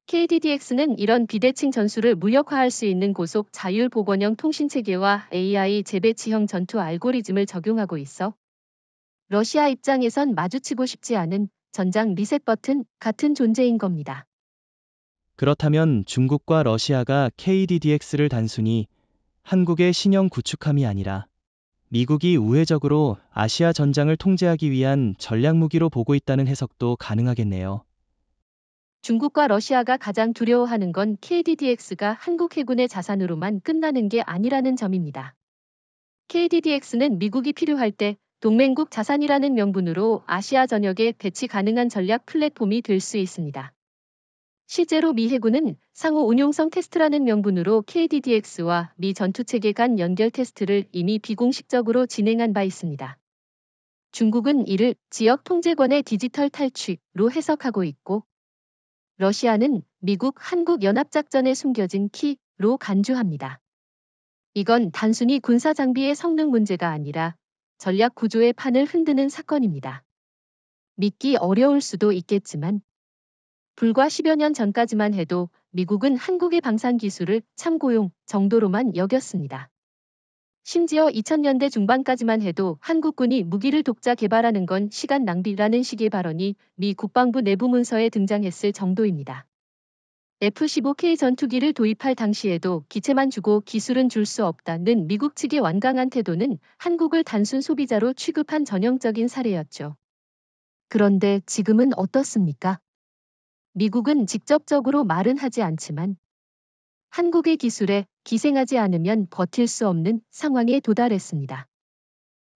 KDDX는 이런 비대칭 전술을 무력화할 수 있는 고속 자율 복원형 통신체계와 AI 재배치형 전투 알고리즘을 적용하고 있어 러시아 입장에선 마주치고 싶지 않은 전장 리셋 버튼 같은 존재인 겁니다. 그렇다면 중국과 러시아가 KDDX를 단순히 한국의 신형 구축함이 아니라 미국이 우회적으로 아시아 전장을 통제하기 위한 전략 무기로 보고 있다는 해석도 가능하겠네요. 중국과 러시아가 가장 두려워하는 건 KDDX가 한국 해군의 자산으로만 끝나는 게 아니라는 점입니다. KDDX는 미국이 필요할 때 동맹국 자산이라는 명분으로 아시아 전역에 배치 가능한 전략 플랫폼이 될 수 있습니다. 실제로 미 해군은 상호 운용성 테스트라는 명분으로 KDDX와 미 전투체계 간 연결 테스트를 이미 비공식적으로 진행한 바 있습니다. 중국은 이를 지역 통제권의 디지털 탈취로 해석하고 있고 러시아는 미국 한국 연합작전에 숨겨진 키로 간주합니다. 이건 단순히 군사 장비의 성능 문제가 아니라 전략 구조의 판을 흔드는 사건입니다. 믿기 어려울 수도 있겠지만 불과 10여 년 전까지만 해도 미국은 한국의 방산 기술을 참고용 정도로만 여겼습니다. 심지어 2000년대 중반까지만 해도 한국군이 무기를 독자 개발하는 건 시간 낭비라는 식의 발언이 미 국방부 내부 문서에 등장했을 정도입니다. F-15K 전투기를 도입할 당시에도 기체만 주고 기술은 줄 수 없다는 미국 측의 완강한 태도는 한국을 단순 소비자로 취급한 전형적인 사례였죠. 그런데 지금은 어떻습니까? 미국은 직접적으로 말은 하지 않지만 한국의 기술에 기생하지 않으면 버틸 수 없는 상황에 도달했습니다.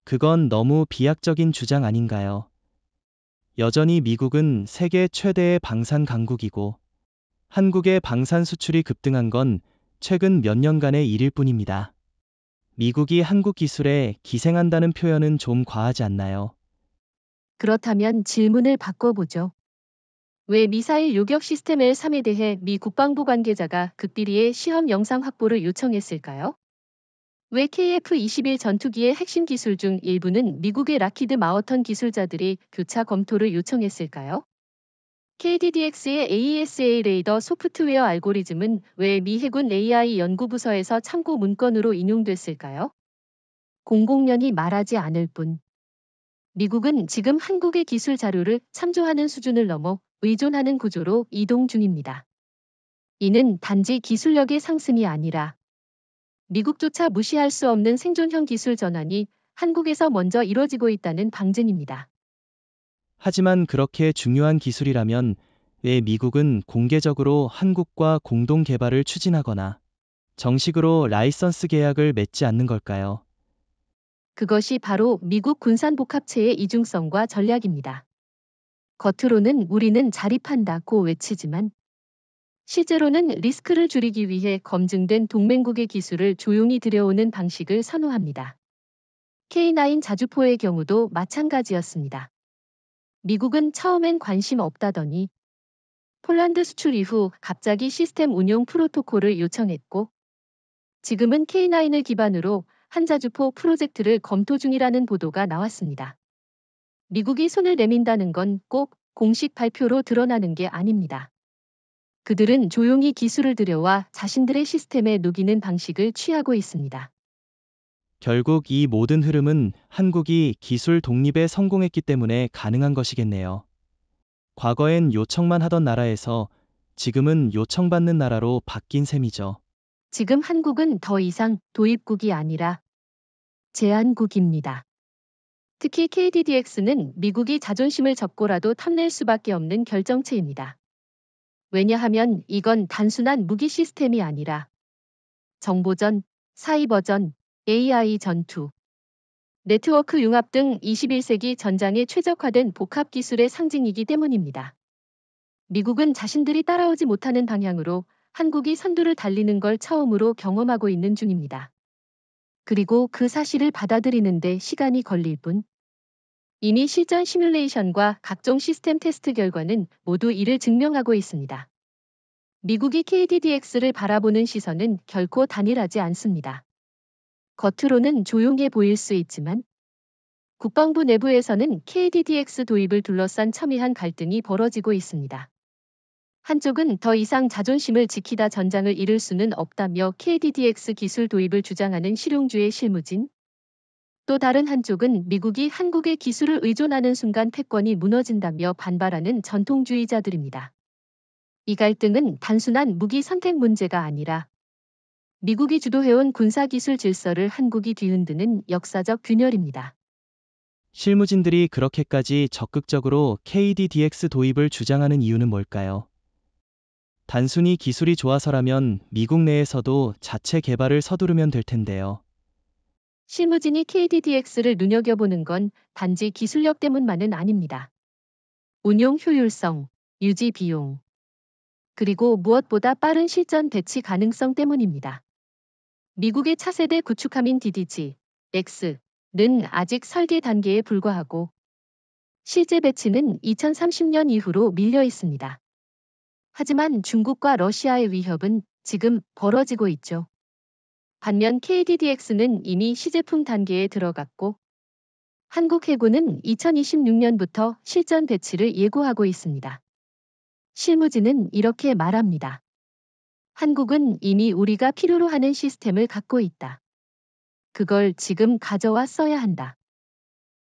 그건 너무 비약적인 주장 아닌가요? 여전히 미국은 세계 최대의 방산 강국이고 한국의 방산 수출이 급등한 건 최근 몇 년간의 일일 뿐입니다. 미국이 한국 기술에 기생한다는 표현은 좀 과하지 않나요? 그렇다면 질문을 바꿔보죠. 왜 미사일 요격 시스템 L3에 대해 미 국방부 관계자가 극비리의 시험 영상 확보를 요청했을까요? 왜 KF-21 전투기의 핵심 기술 중 일부는 미국의 락히드 마워턴 기술자들이 교차 검토를 요청했을까요? KDDX의 AESA 레이더 소프트웨어 알고리즘은 왜 미 해군 AI 연구부서에서 참고 문건으로 인용됐을까요? 공공연히 말하지 않을 뿐. 미국은 지금 한국의 기술 자료를 참조하는 수준을 넘어 의존하는 구조로 이동 중입니다. 이는 단지 기술력의 상승이 아니라 미국조차 무시할 수 없는 생존형 기술 전환이 한국에서 먼저 이뤄지고 있다는 방증입니다. 하지만 그렇게 중요한 기술이라면 왜 미국은 공개적으로 한국과 공동 개발을 추진하거나 정식으로 라이선스 계약을 맺지 않는 걸까요? 그것이 바로 미국 군산복합체의 이중성과 전략입니다. 겉으로는 우리는 자립한다고 외치지만 실제로는 리스크를 줄이기 위해 검증된 동맹국의 기술을 조용히 들여오는 방식을 선호합니다. K9 자주포의 경우도 마찬가지였습니다. 미국은 처음엔 관심 없다더니 폴란드 수출 이후 갑자기 시스템 운용 프로토콜을 요청했고 지금은 K9을 기반으로 한자주포 프로젝트를 검토 중이라는 보도가 나왔습니다. 미국이 손을 내민다는 건 꼭 공식 발표로 드러나는 게 아닙니다. 그들은 조용히 기술을 들여와 자신들의 시스템에 녹이는 방식을 취하고 있습니다. 결국 이 모든 흐름은 한국이 기술 독립에 성공했기 때문에 가능한 것이겠네요. 과거엔 요청만 하던 나라에서 지금은 요청받는 나라로 바뀐 셈이죠. 지금 한국은 더 이상 도입국이 아니라 제한국입니다. 특히 KDDX는 미국이 자존심을 접고라도 탐낼 수밖에 없는 결정체입니다. 왜냐하면 이건 단순한 무기 시스템이 아니라 정보전, 사이버전, AI 전투, 네트워크 융합 등 21세기 전장에 최적화된 복합 기술의 상징이기 때문입니다. 미국은 자신들이 따라오지 못하는 방향으로 한국이 선두를 달리는 걸 처음으로 경험하고 있는 중입니다. 그리고 그 사실을 받아들이는데 시간이 걸릴 뿐 이미 실전 시뮬레이션과 각종 시스템 테스트 결과는 모두 이를 증명하고 있습니다. 미국이 KDDX를 바라보는 시선은 결코 단일하지 않습니다. 겉으로는 조용해 보일 수 있지만 국방부 내부에서는 KDDX 도입을 둘러싼 첨예한 갈등이 벌어지고 있습니다. 한쪽은 더 이상 자존심을 지키다 전장을 잃을 수는 없다며 KDDX 기술 도입을 주장하는 실용주의 실무진, 또 다른 한쪽은 미국이 한국의 기술을 의존하는 순간 패권이 무너진다며 반발하는 전통주의자들입니다. 이 갈등은 단순한 무기 선택 문제가 아니라 미국이 주도해온 군사기술 질서를 한국이 뒤흔드는 역사적 균열입니다. 실무진들이 그렇게까지 적극적으로 KDDX 도입을 주장하는 이유는 뭘까요? 단순히 기술이 좋아서라면 미국 내에서도 자체 개발을 서두르면 될 텐데요. 실무진이 KDDX를 눈여겨보는 건 단지 기술력 때문만은 아닙니다. 운용 효율성, 유지 비용, 그리고 무엇보다 빠른 실전 배치 가능성 때문입니다. 미국의 차세대 구축함인 DDG, X는 아직 설계 단계에 불과하고 실제 배치는 2030년 이후로 밀려 있습니다. 하지만 중국과 러시아의 위협은 지금 벌어지고 있죠. 반면 KDDX는 이미 시제품 단계에 들어갔고 한국 해군은 2026년부터 실전 배치를 예고하고 있습니다. 실무진은 이렇게 말합니다. 한국은 이미 우리가 필요로 하는 시스템을 갖고 있다. 그걸 지금 가져와 써야 한다.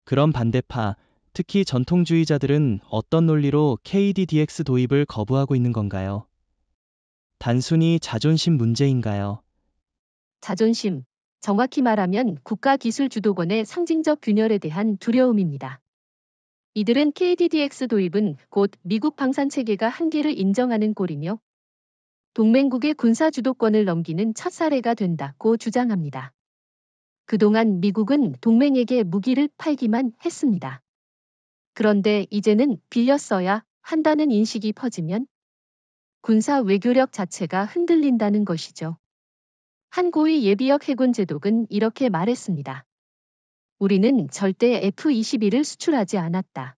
그런 반대파, 특히 전통주의자들은 어떤 논리로 KDDX 도입을 거부하고 있는 건가요? 단순히 자존심 문제인가요? 자존심, 정확히 말하면 국가기술 주도권의 상징적 균열에 대한 두려움입니다. 이들은 KDDX 도입은 곧 미국 방산체계가 한계를 인정하는 꼴이며 동맹국의 군사 주도권을 넘기는 첫 사례가 된다고 주장합니다. 그동안 미국은 동맹에게 무기를 팔기만 했습니다. 그런데 이제는 빌려 써야 한다는 인식이 퍼지면 군사 외교력 자체가 흔들린다는 것이죠. 한 고위 예비역 해군 제독은 이렇게 말했습니다. 우리는 절대 F-21을 수출하지 않았다.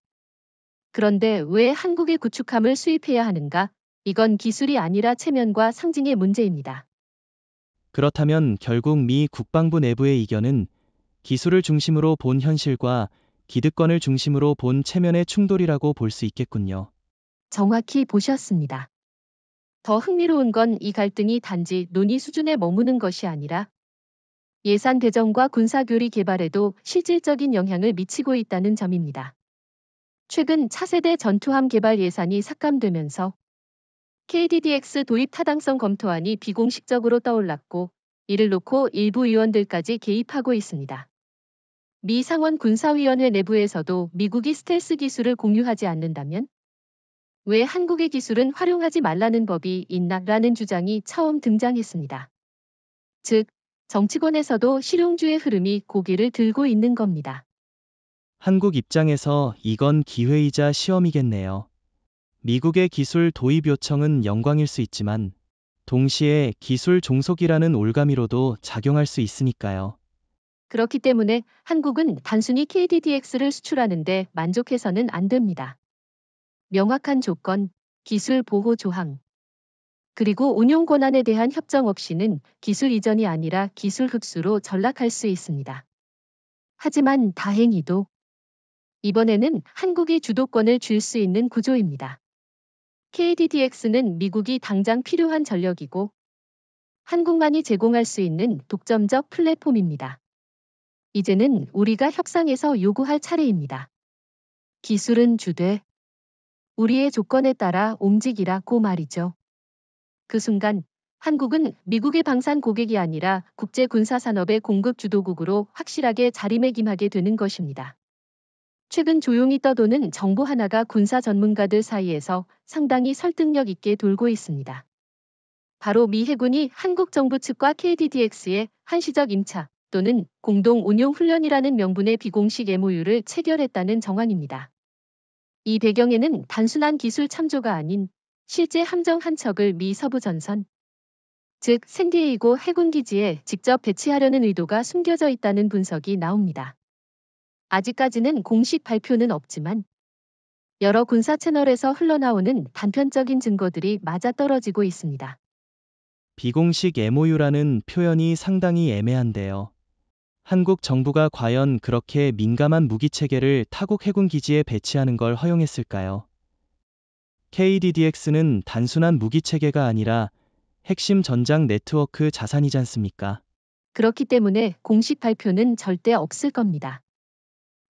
그런데 왜 한국의 구축함을 수입해야 하는가? 이건 기술이 아니라 체면과 상징의 문제입니다. 그렇다면 결국 미 국방부 내부의 이견은 기술을 중심으로 본 현실과 기득권을 중심으로 본 체면의 충돌이라고 볼 수 있겠군요. 정확히 보셨습니다. 더 흥미로운 건 이 갈등이 단지 논의 수준에 머무는 것이 아니라 예산 배정과 군사교리 개발에도 실질적인 영향을 미치고 있다는 점입니다. 최근 차세대 전투함 개발 예산이 삭감되면서 KDDX 도입 타당성 검토안이 비공식적으로 떠올랐고 이를 놓고 일부 의원들까지 개입하고 있습니다. 미 상원 군사위원회 내부에서도 미국이 스텔스 기술을 공유하지 않는다면 왜 한국의 기술은 활용하지 말라는 법이 있나라는 주장이 처음 등장했습니다. 즉, 정치권에서도 실용주의 흐름이 고개를 들고 있는 겁니다. 한국 입장에서 이건 기회이자 시험이겠네요. 미국의 기술 도입 요청은 영광일 수 있지만 동시에 기술 종속이라는 올가미로도 작용할 수 있으니까요. 그렇기 때문에 한국은 단순히 KDDX를 수출하는데 만족해서는 안 됩니다. 명확한 조건, 기술 보호 조항, 그리고 운용 권한에 대한 협정 없이는 기술 이전이 아니라 기술 흡수로 전락할 수 있습니다. 하지만 다행히도 이번에는 한국이 주도권을 쥘 수 있는 구조입니다. KDDX는 미국이 당장 필요한 전력이고 한국만이 제공할 수 있는 독점적 플랫폼입니다. 이제는 우리가 협상에서 요구할 차례입니다. 기술은 주되 우리의 조건에 따라 움직이라고 말이죠. 그 순간 한국은 미국의 방산 고객이 아니라 국제 군사산업의 공급 주도국으로 확실하게 자리매김하게 되는 것입니다. 최근 조용히 떠도는 정보 하나가 군사 전문가들 사이에서 상당히 설득력 있게 돌고 있습니다. 바로 미 해군이 한국 정부 측과 KDDX의 한시적 임차 또는 공동 운용 훈련이라는 명분의 비공식 MOU를 체결했다는 정황입니다. 이 배경에는 단순한 기술 참조가 아닌 실제 함정 한 척을 미 서부 전선, 즉 샌디에이고 해군 기지에 직접 배치하려는 의도가 숨겨져 있다는 분석이 나옵니다. 아직까지는 공식 발표는 없지만 여러 군사 채널에서 흘러나오는 단편적인 증거들이 맞아떨어지고 있습니다. 비공식 MOU라는 표현이 상당히 애매한데요. 한국 정부가 과연 그렇게 민감한 무기 체계를 타국 해군 기지에 배치하는 걸 허용했을까요? KDDX는 단순한 무기 체계가 아니라 핵심 전장 네트워크 자산이지 않습니까? 그렇기 때문에 공식 발표는 절대 없을 겁니다.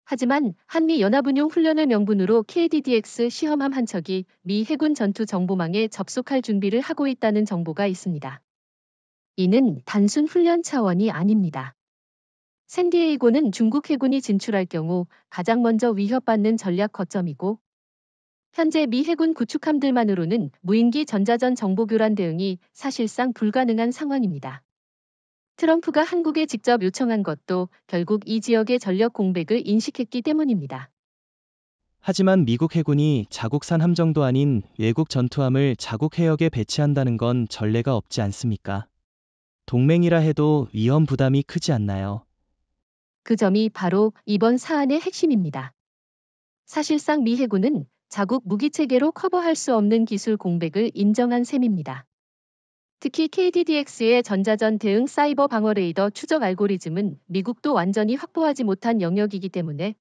하지만 한미 연합운용 훈련을 명분으로 KDDX 시험함 한 척이 미 해군 전투 정보망에 접속할 준비를 하고 있다는 정보가 있습니다. 이는 단순 훈련 차원이 아닙니다. 샌디에이고는 중국 해군이 진출할 경우 가장 먼저 위협받는 전략 거점이고 현재 미 해군 구축함들만으로는 무인기 전자전 정보 교란 대응이 사실상 불가능한 상황입니다. 트럼프가 한국에 직접 요청한 것도 결국 이 지역의 전력 공백을 인식했기 때문입니다. 하지만 미국 해군이 자국산 함정도 아닌 외국 전투함을 자국 해역에 배치한다는 건 전례가 없지 않습니까? 동맹이라 해도 위험 부담이 크지 않나요? 그 점이 바로 이번 사안의 핵심입니다. 사실상 미 해군은 자국 무기 체계로 커버할 수 없는 기술 공백을 인정한 셈입니다. 특히 KDDX의 전자전 대응 사이버 방어 레이더 추적 알고리즘은 미국도 완전히 확보하지 못한 영역이기 때문에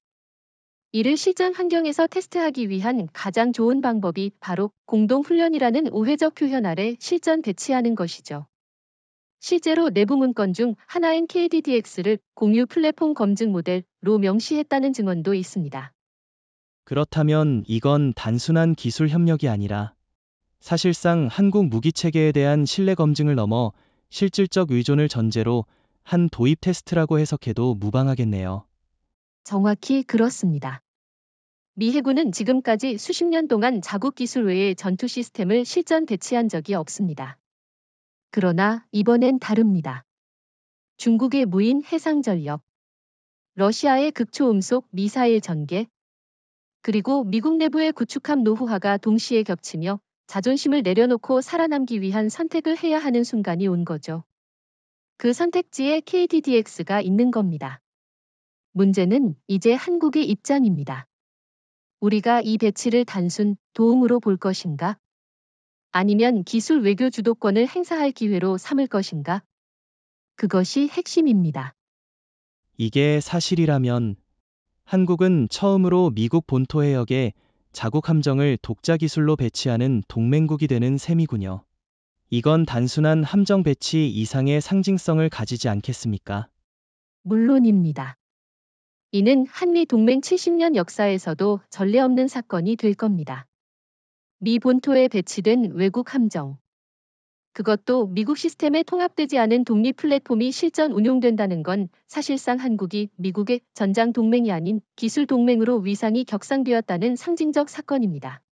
이를 실전 환경에서 테스트하기 위한 가장 좋은 방법이 바로 공동훈련이라는 우회적 표현 아래 실전 배치하는 것이죠. 실제로 내부 문건 중 하나인 KDDX를 공유 플랫폼 검증 모델로 명시했다는 증언도 있습니다. 그렇다면 이건 단순한 기술 협력이 아니라 사실상 한국 무기 체계에 대한 신뢰 검증을 넘어 실질적 의존을 전제로 한 도입 테스트라고 해석해도 무방하겠네요. 정확히 그렇습니다. 미 해군은 지금까지 수십 년 동안 자국 기술 외의 전투 시스템을 실전 배치한 적이 없습니다. 그러나 이번엔 다릅니다. 중국의 무인 해상 전력, 러시아의 극초음속 미사일 전개, 그리고 미국 내부의 구축함 노후화가 동시에 겹치며 자존심을 내려놓고 살아남기 위한 선택을 해야 하는 순간이 온 거죠. 그 선택지에 KDDX가 있는 겁니다. 문제는 이제 한국의 입장입니다. 우리가 이 배치를 단순 도움으로 볼 것인가? 아니면 기술 외교 주도권을 행사할 기회로 삼을 것인가? 그것이 핵심입니다. 이게 사실이라면 한국은 처음으로 미국 본토 해역에 자국 함정을 독자 기술로 배치하는 동맹국이 되는 셈이군요. 이건 단순한 함정 배치 이상의 상징성을 가지지 않겠습니까? 물론입니다. 이는 한미 동맹 70년 역사에서도 전례 없는 사건이 될 겁니다. 미 본토에 배치된 외국 함정. 그것도 미국 시스템에 통합되지 않은 독립 플랫폼이 실전 운용된다는 건 사실상 한국이 미국의 전장 동맹이 아닌 기술 동맹으로 위상이 격상되었다는 상징적 사건입니다.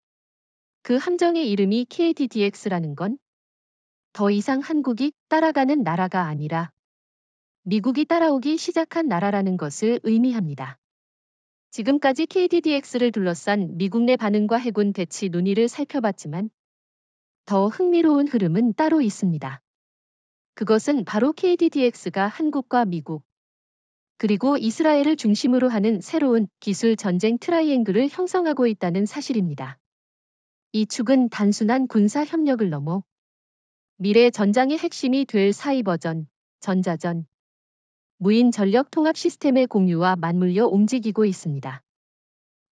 그 함정의 이름이 KDDX라는 건 더 이상 한국이 따라가는 나라가 아니라 미국이 따라오기 시작한 나라라는 것을 의미합니다. 지금까지 KDDX를 둘러싼 미국 내 반응과 해군 배치 논의를 살펴봤지만 더 흥미로운 흐름은 따로 있습니다. 그것은 바로 KDDX가 한국과 미국, 그리고 이스라엘을 중심으로 하는 새로운 기술 전쟁 트라이앵글을 형성하고 있다는 사실입니다. 이 축은 단순한 군사 협력을 넘어 미래 전장의 핵심이 될 사이버전, 전자전, 무인 전력 통합 시스템의 공유와 맞물려 움직이고 있습니다.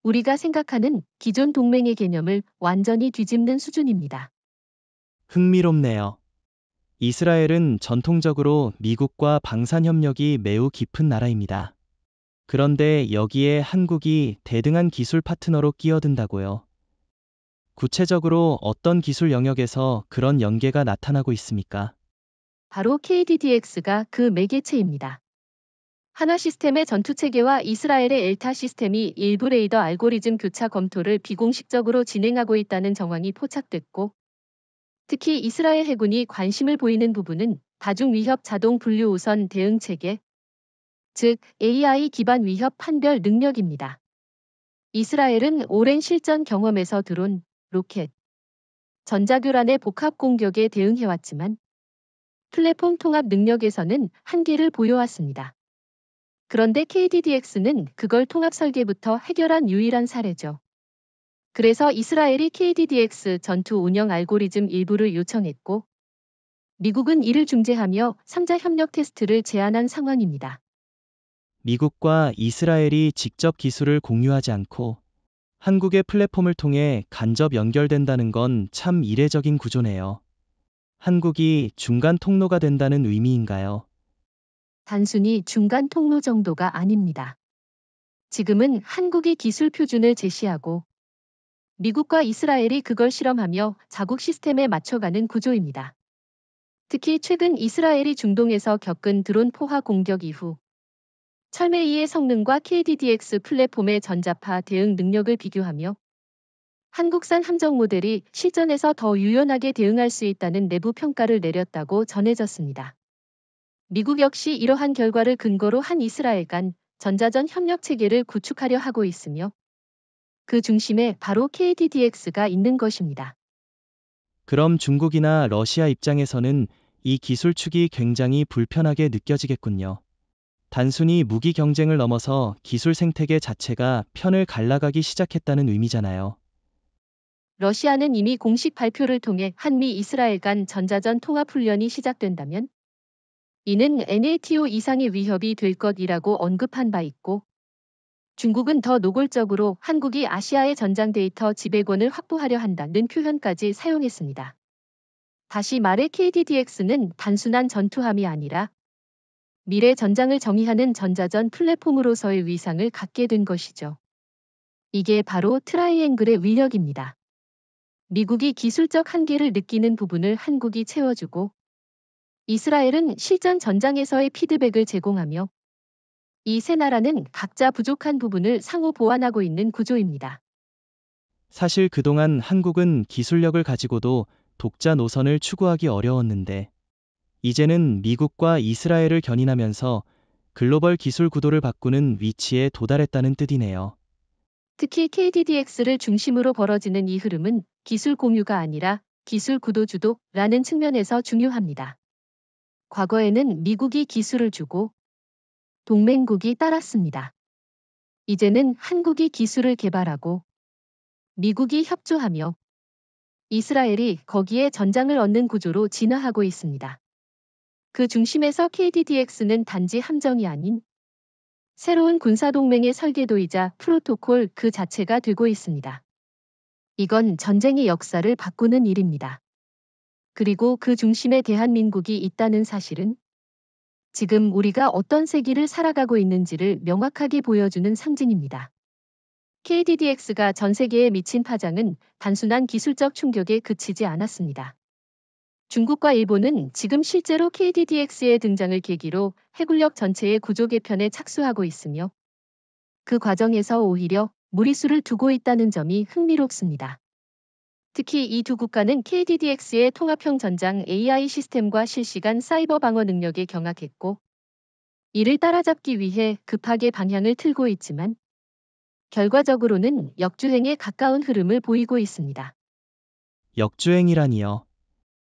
우리가 생각하는 기존 동맹의 개념을 완전히 뒤집는 수준입니다. 흥미롭네요. 이스라엘은 전통적으로 미국과 방산 협력이 매우 깊은 나라입니다. 그런데 여기에 한국이 대등한 기술 파트너로 끼어든다고요. 구체적으로 어떤 기술 영역에서 그런 연계가 나타나고 있습니까? 바로 KDDX가 그 매개체입니다. 한화 시스템의 전투체계와 이스라엘의 엘타 시스템이 일부 레이더 알고리즘 교차 검토를 비공식적으로 진행하고 있다는 정황이 포착됐고, 특히 이스라엘 해군이 관심을 보이는 부분은 다중 위협 자동 분류 우선 대응 체계, 즉 AI 기반 위협 판별 능력입니다. 이스라엘은 오랜 실전 경험에서 드론, 로켓, 전자교란의 복합 공격에 대응해왔지만 플랫폼 통합 능력에서는 한계를 보여왔습니다. 그런데 KDDX는 그걸 통합 설계부터 해결한 유일한 사례죠. 그래서 이스라엘이 KDDX 전투 운영 알고리즘 일부를 요청했고, 미국은 이를 중재하며 3자 협력 테스트를 제안한 상황입니다. 미국과 이스라엘이 직접 기술을 공유하지 않고 한국의 플랫폼을 통해 간접 연결된다는 건 참 이례적인 구조네요. 한국이 중간 통로가 된다는 의미인가요? 단순히 중간 통로 정도가 아닙니다. 지금은 한국이 기술 표준을 제시하고 미국과 이스라엘이 그걸 실험하며 자국 시스템에 맞춰가는 구조입니다. 특히 최근 이스라엘이 중동에서 겪은 드론 포화 공격 이후 철메이의 성능과 KDDX 플랫폼의 전자파 대응 능력을 비교하며 한국산 함정 모델이 실전에서 더 유연하게 대응할 수 있다는 내부 평가를 내렸다고 전해졌습니다. 미국 역시 이러한 결과를 근거로 한 이스라엘 간 전자전 협력 체계를 구축하려 하고 있으며 그 중심에 바로 KDDX가 있는 것입니다. 그럼 중국이나 러시아 입장에서는 이 기술축이 굉장히 불편하게 느껴지겠군요. 단순히 무기 경쟁을 넘어서 기술 생태계 자체가 편을 갈라가기 시작했다는 의미잖아요. 러시아는 이미 공식 발표를 통해 한미 이스라엘 간 전자전 통합 훈련이 시작된다면 이는 NATO 이상의 위협이 될 것이라고 언급한 바 있고, 중국은 더 노골적으로 한국이 아시아의 전장 데이터 지배권을 확보하려 한다는 표현까지 사용했습니다. 다시 말해 KDDX는 단순한 전투함이 아니라 미래 전장을 정의하는 전자전 플랫폼으로서의 위상을 갖게 된 것이죠. 이게 바로 트라이앵글의 위력입니다. 미국이 기술적 한계를 느끼는 부분을 한국이 채워주고, 이스라엘은 실전 전장에서의 피드백을 제공하며 이 세 나라는 각자 부족한 부분을 상호 보완하고 있는 구조입니다. 사실 그동안 한국은 기술력을 가지고도 독자 노선을 추구하기 어려웠는데, 이제는 미국과 이스라엘을 견인하면서 글로벌 기술 구도를 바꾸는 위치에 도달했다는 뜻이네요. 특히 KDDX를 중심으로 벌어지는 이 흐름은 기술 공유가 아니라 기술 구도 주도라는 측면에서 중요합니다. 과거에는 미국이 기술을 주고 동맹국이 따랐습니다. 이제는 한국이 기술을 개발하고 미국이 협조하며 이스라엘이 거기에 전장을 얻는 구조로 진화하고 있습니다. 그 중심에서 KDDX는 단지 함정이 아닌 새로운 군사동맹의 설계도이자 프로토콜 그 자체가 되고 있습니다. 이건 전쟁의 역사를 바꾸는 일입니다. 그리고 그 중심에 대한민국이 있다는 사실은 지금 우리가 어떤 세기를 살아가고 있는지를 명확하게 보여주는 상징입니다. KDDX가 전 세계에 미친 파장은 단순한 기술적 충격에 그치지 않았습니다. 중국과 일본은 지금 실제로 KDDX의 등장을 계기로 해군력 전체의 구조 개편에 착수하고 있으며 그 과정에서 오히려 무리수를 두고 있다는 점이 흥미롭습니다. 특히 이 두 국가는 KDDX의 통합형 전장 AI 시스템과 실시간 사이버 방어 능력에 경악했고 이를 따라잡기 위해 급하게 방향을 틀고 있지만 결과적으로는 역주행에 가까운 흐름을 보이고 있습니다. 역주행이라니요.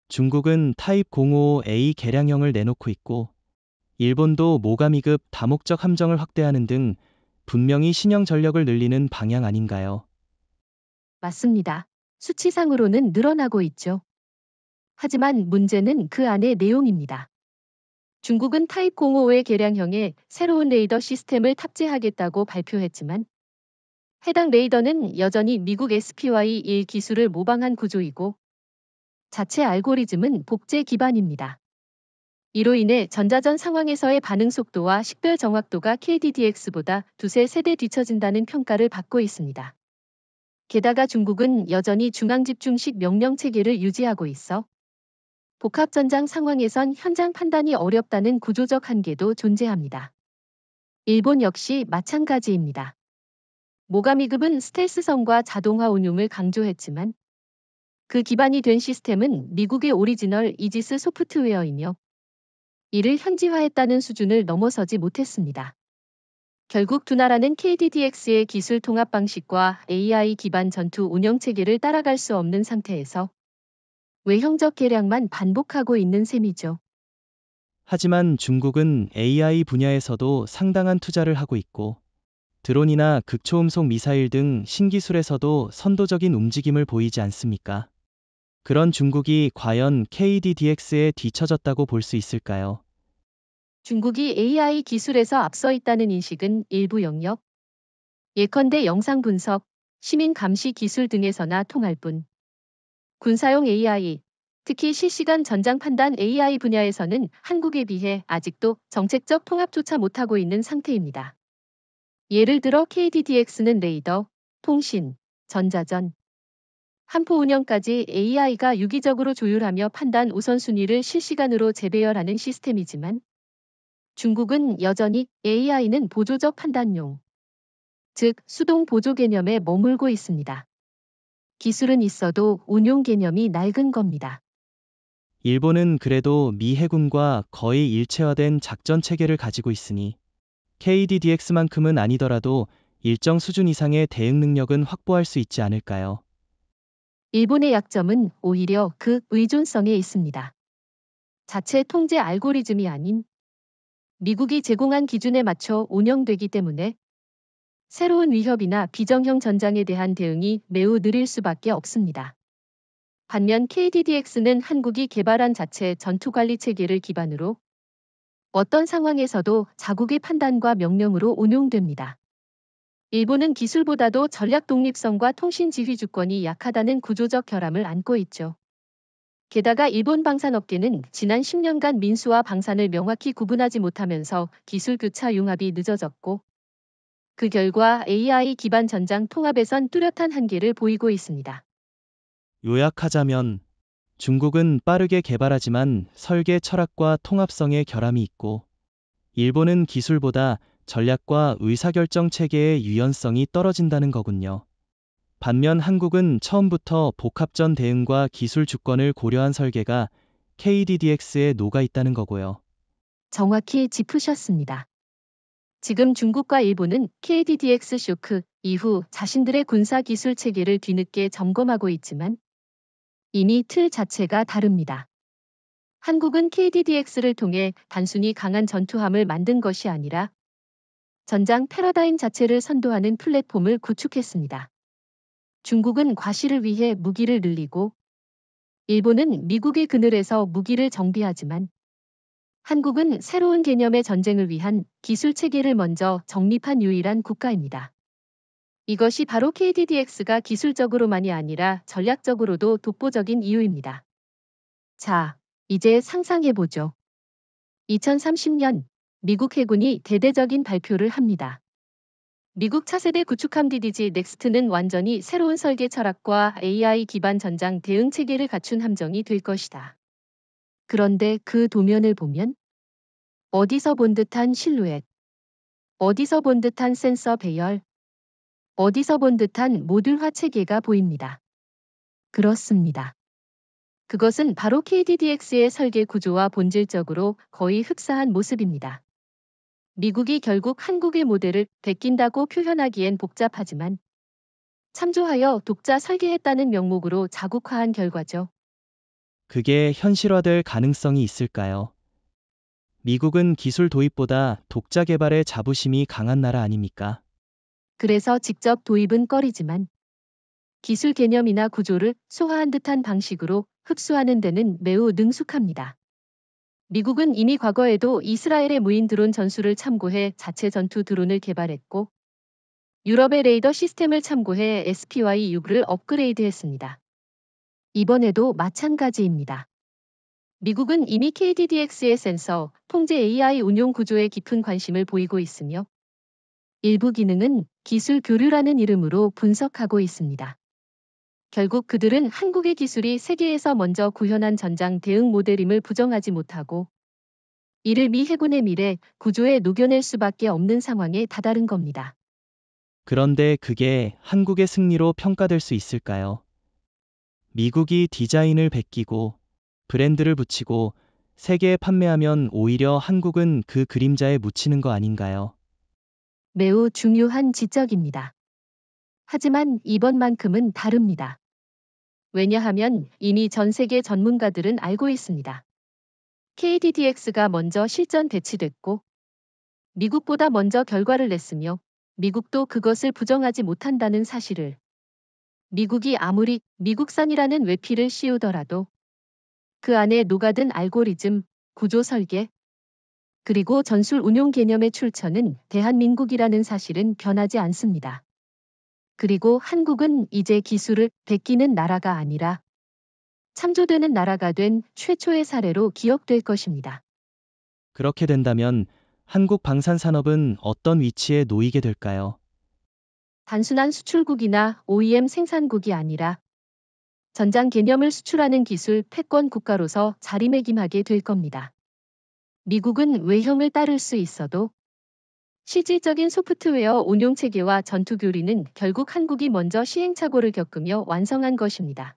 중국은 타입 055A 개량형을 내놓고 있고 일본도 모가미급 다목적 함정을 확대하는 등 분명히 신형 전력을 늘리는 방향 아닌가요? 맞습니다. 수치상으로는 늘어나고 있죠. 하지만 문제는 그 안의 내용입니다. 중국은 타입 055의 개량형에 새로운 레이더 시스템을 탑재하겠다고 발표했지만 해당 레이더는 여전히 미국 SPY-1 기술을 모방한 구조이고 자체 알고리즘은 복제 기반입니다. 이로 인해 전자전 상황에서의 반응 속도와 식별 정확도가 KDDX보다 두세 세대 뒤처진다는 평가를 받고 있습니다. 게다가 중국은 여전히 중앙집중식 명령 체계를 유지하고 있어 복합전장 상황에선 현장 판단이 어렵다는 구조적 한계도 존재합니다. 일본 역시 마찬가지입니다. 모가미급은 스텔스성과 자동화 운용을 강조했지만 그 기반이 된 시스템은 미국의 오리지널 이지스 소프트웨어이며 이를 현지화했다는 수준을 넘어서지 못했습니다. 결국 두 나라는 KDDX의 기술 통합 방식과 AI 기반 전투 운영 체계를 따라갈 수 없는 상태에서 외형적 개량만 반복하고 있는 셈이죠. 하지만 중국은 AI 분야에서도 상당한 투자를 하고 있고 드론이나 극초음속 미사일 등 신기술에서도 선도적인 움직임을 보이지 않습니까? 그런 중국이 과연 KDDX에 뒤처졌다고 볼 수 있을까요? 중국이 AI 기술에서 앞서 있다는 인식은 일부 영역, 예컨대 영상 분석, 시민 감시 기술 등에서나 통할 뿐 군사용 AI, 특히 실시간 전장 판단 AI 분야에서는 한국에 비해 아직도 정책적 통합조차 못하고 있는 상태입니다. 예를 들어 KDDX는 레이더, 통신, 전자전, 함포 운영까지 AI가 유기적으로 조율하며 판단 우선순위를 실시간으로 재배열하는 시스템이지만 중국은 여전히 AI는 보조적 판단용, 즉 수동 보조 개념에 머물고 있습니다. 기술은 있어도 운용 개념이 낡은 겁니다. 일본은 그래도 미 해군과 거의 일체화된 작전 체계를 가지고 있으니 KDDX만큼은 아니더라도 일정 수준 이상의 대응 능력은 확보할 수 있지 않을까요? 일본의 약점은 오히려 그 의존성에 있습니다. 자체 통제 알고리즘이 아닌 미국이 제공한 기준에 맞춰 운영되기 때문에 새로운 위협이나 비정형 전장에 대한 대응이 매우 느릴 수밖에 없습니다. 반면 KDDX는 한국이 개발한 자체 전투관리 체계를 기반으로 어떤 상황에서도 자국의 판단과 명령으로 운용됩니다. 일본은 기술보다도 전략 독립성과 통신 지휘 주권이 약하다는 구조적 결함을 안고 있죠. 게다가 일본 방산업계는 지난 10년간 민수와 방산을 명확히 구분하지 못하면서 기술 교차 융합이 늦어졌고 그 결과 AI 기반 전장 통합에선 뚜렷한 한계를 보이고 있습니다. 요약하자면 중국은 빠르게 개발하지만 설계 철학과 통합성의 결함이 있고 일본은 기술보다 전략과 의사결정 체계의 유연성이 떨어진다는 거군요. 반면 한국은 처음부터 복합전 대응과 기술 주권을 고려한 설계가 KDDX에 녹아 있다는 거고요. 정확히 짚으셨습니다. 지금 중국과 일본은 KDDX 쇼크 이후 자신들의 군사 기술 체계를 뒤늦게 점검하고 있지만 이미 틀 자체가 다릅니다. 한국은 KDDX를 통해 단순히 강한 전투함을 만든 것이 아니라 전장 패러다임 자체를 선도하는 플랫폼을 구축했습니다. 중국은 과시를 위해 무기를 늘리고 일본은 미국의 그늘에서 무기를 정비하지만 한국은 새로운 개념의 전쟁을 위한 기술 체계를 먼저 정립한 유일한 국가입니다. 이것이 바로 KDDX가 기술적으로만이 아니라 전략적으로도 독보적인 이유입니다. 자, 이제 상상해보죠. 2030년 미국 해군이 대대적인 발표를 합니다. 미국 차세대 구축함 DDG 넥스트는 완전히 새로운 설계 철학과 AI 기반 전장 대응 체계를 갖춘 함정이 될 것이다. 그런데 그 도면을 보면 어디서 본 듯한 실루엣, 어디서 본 듯한 센서 배열, 어디서 본 듯한 모듈화 체계가 보입니다. 그렇습니다. 그것은 바로 KDDX의 설계 구조와 본질적으로 거의 흡사한 모습입니다. 미국이 결국 한국의 모델을 베낀다고 표현하기엔 복잡하지만 참조하여 독자 설계했다는 명목으로 자국화한 결과죠. 그게 현실화될 가능성이 있을까요? 미국은 기술 도입보다 독자 개발에 자부심이 강한 나라 아닙니까? 그래서 직접 도입은 꺼리지만 기술 개념이나 구조를 소화한 듯한 방식으로 흡수하는 데는 매우 능숙합니다. 미국은 이미 과거에도 이스라엘의 무인 드론 전술을 참고해 자체 전투 드론을 개발했고 유럽의 레이더 시스템을 참고해 SPY-6를 업그레이드했습니다. 이번에도 마찬가지입니다. 미국은 이미 KDDX의 센서, 통제 AI 운용 구조에 깊은 관심을 보이고 있으며 일부 기능은 기술 교류라는 이름으로 분석하고 있습니다. 결국 그들은 한국의 기술이 세계에서 먼저 구현한 전장 대응 모델임을 부정하지 못하고 이를 미 해군의 미래 구조에 녹여낼 수밖에 없는 상황에 다다른 겁니다. 그런데 그게 한국의 승리로 평가될 수 있을까요? 미국이 디자인을 베끼고 브랜드를 붙이고 세계에 판매하면 오히려 한국은 그 그림자에 묻히는 거 아닌가요? 매우 중요한 지적입니다. 하지만 이번만큼은 다릅니다. 왜냐하면 이미 전 세계 전문가들은 알고 있습니다. KDDX가 먼저 실전 배치됐고 미국보다 먼저 결과를 냈으며 미국도 그것을 부정하지 못한다는 사실을 미국이 아무리 미국산이라는 외피를 씌우더라도 그 안에 녹아든 알고리즘, 구조 설계, 그리고 전술 운용 개념의 출처는 대한민국이라는 사실은 변하지 않습니다. 그리고 한국은 이제 기술을 베끼는 나라가 아니라 참조되는 나라가 된 최초의 사례로 기억될 것입니다. 그렇게 된다면 한국 방산산업은 어떤 위치에 놓이게 될까요? 단순한 수출국이나 OEM 생산국이 아니라 전장 개념을 수출하는 기술 패권 국가로서 자리매김하게 될 겁니다. 미국은 외형을 따를 수 있어도 실질적인 소프트웨어 운용 체계와 전투 교리는 결국 한국이 먼저 시행착오를 겪으며 완성한 것입니다.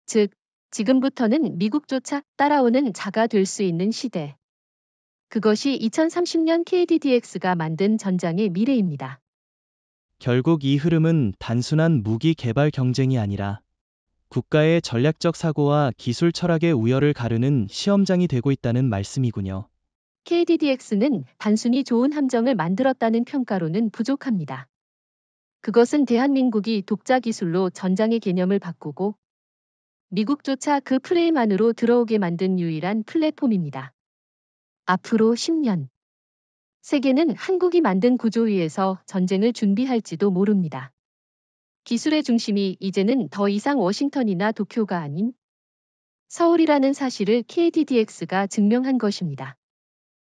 즉, 지금부터는 미국조차 따라오는 자가 될 수 있는 시대. 그것이 2030년 KDDX가 만든 전장의 미래입니다. 결국 이 흐름은 단순한 무기 개발 경쟁이 아니라 국가의 전략적 사고와 기술 철학의 우열을 가르는 시험장이 되고 있다는 말씀이군요. KDDX는 단순히 좋은 함정을 만들었다는 평가로는 부족합니다. 그것은 대한민국이 독자 기술로 전장의 개념을 바꾸고 미국조차 그 프레임 안으로 들어오게 만든 유일한 플랫폼입니다. 앞으로 10년, 세계는 한국이 만든 구조 위에서 전쟁을 준비할지도 모릅니다. 기술의 중심이 이제는 더 이상 워싱턴이나 도쿄가 아닌 서울이라는 사실을 KDDX가 증명한 것입니다.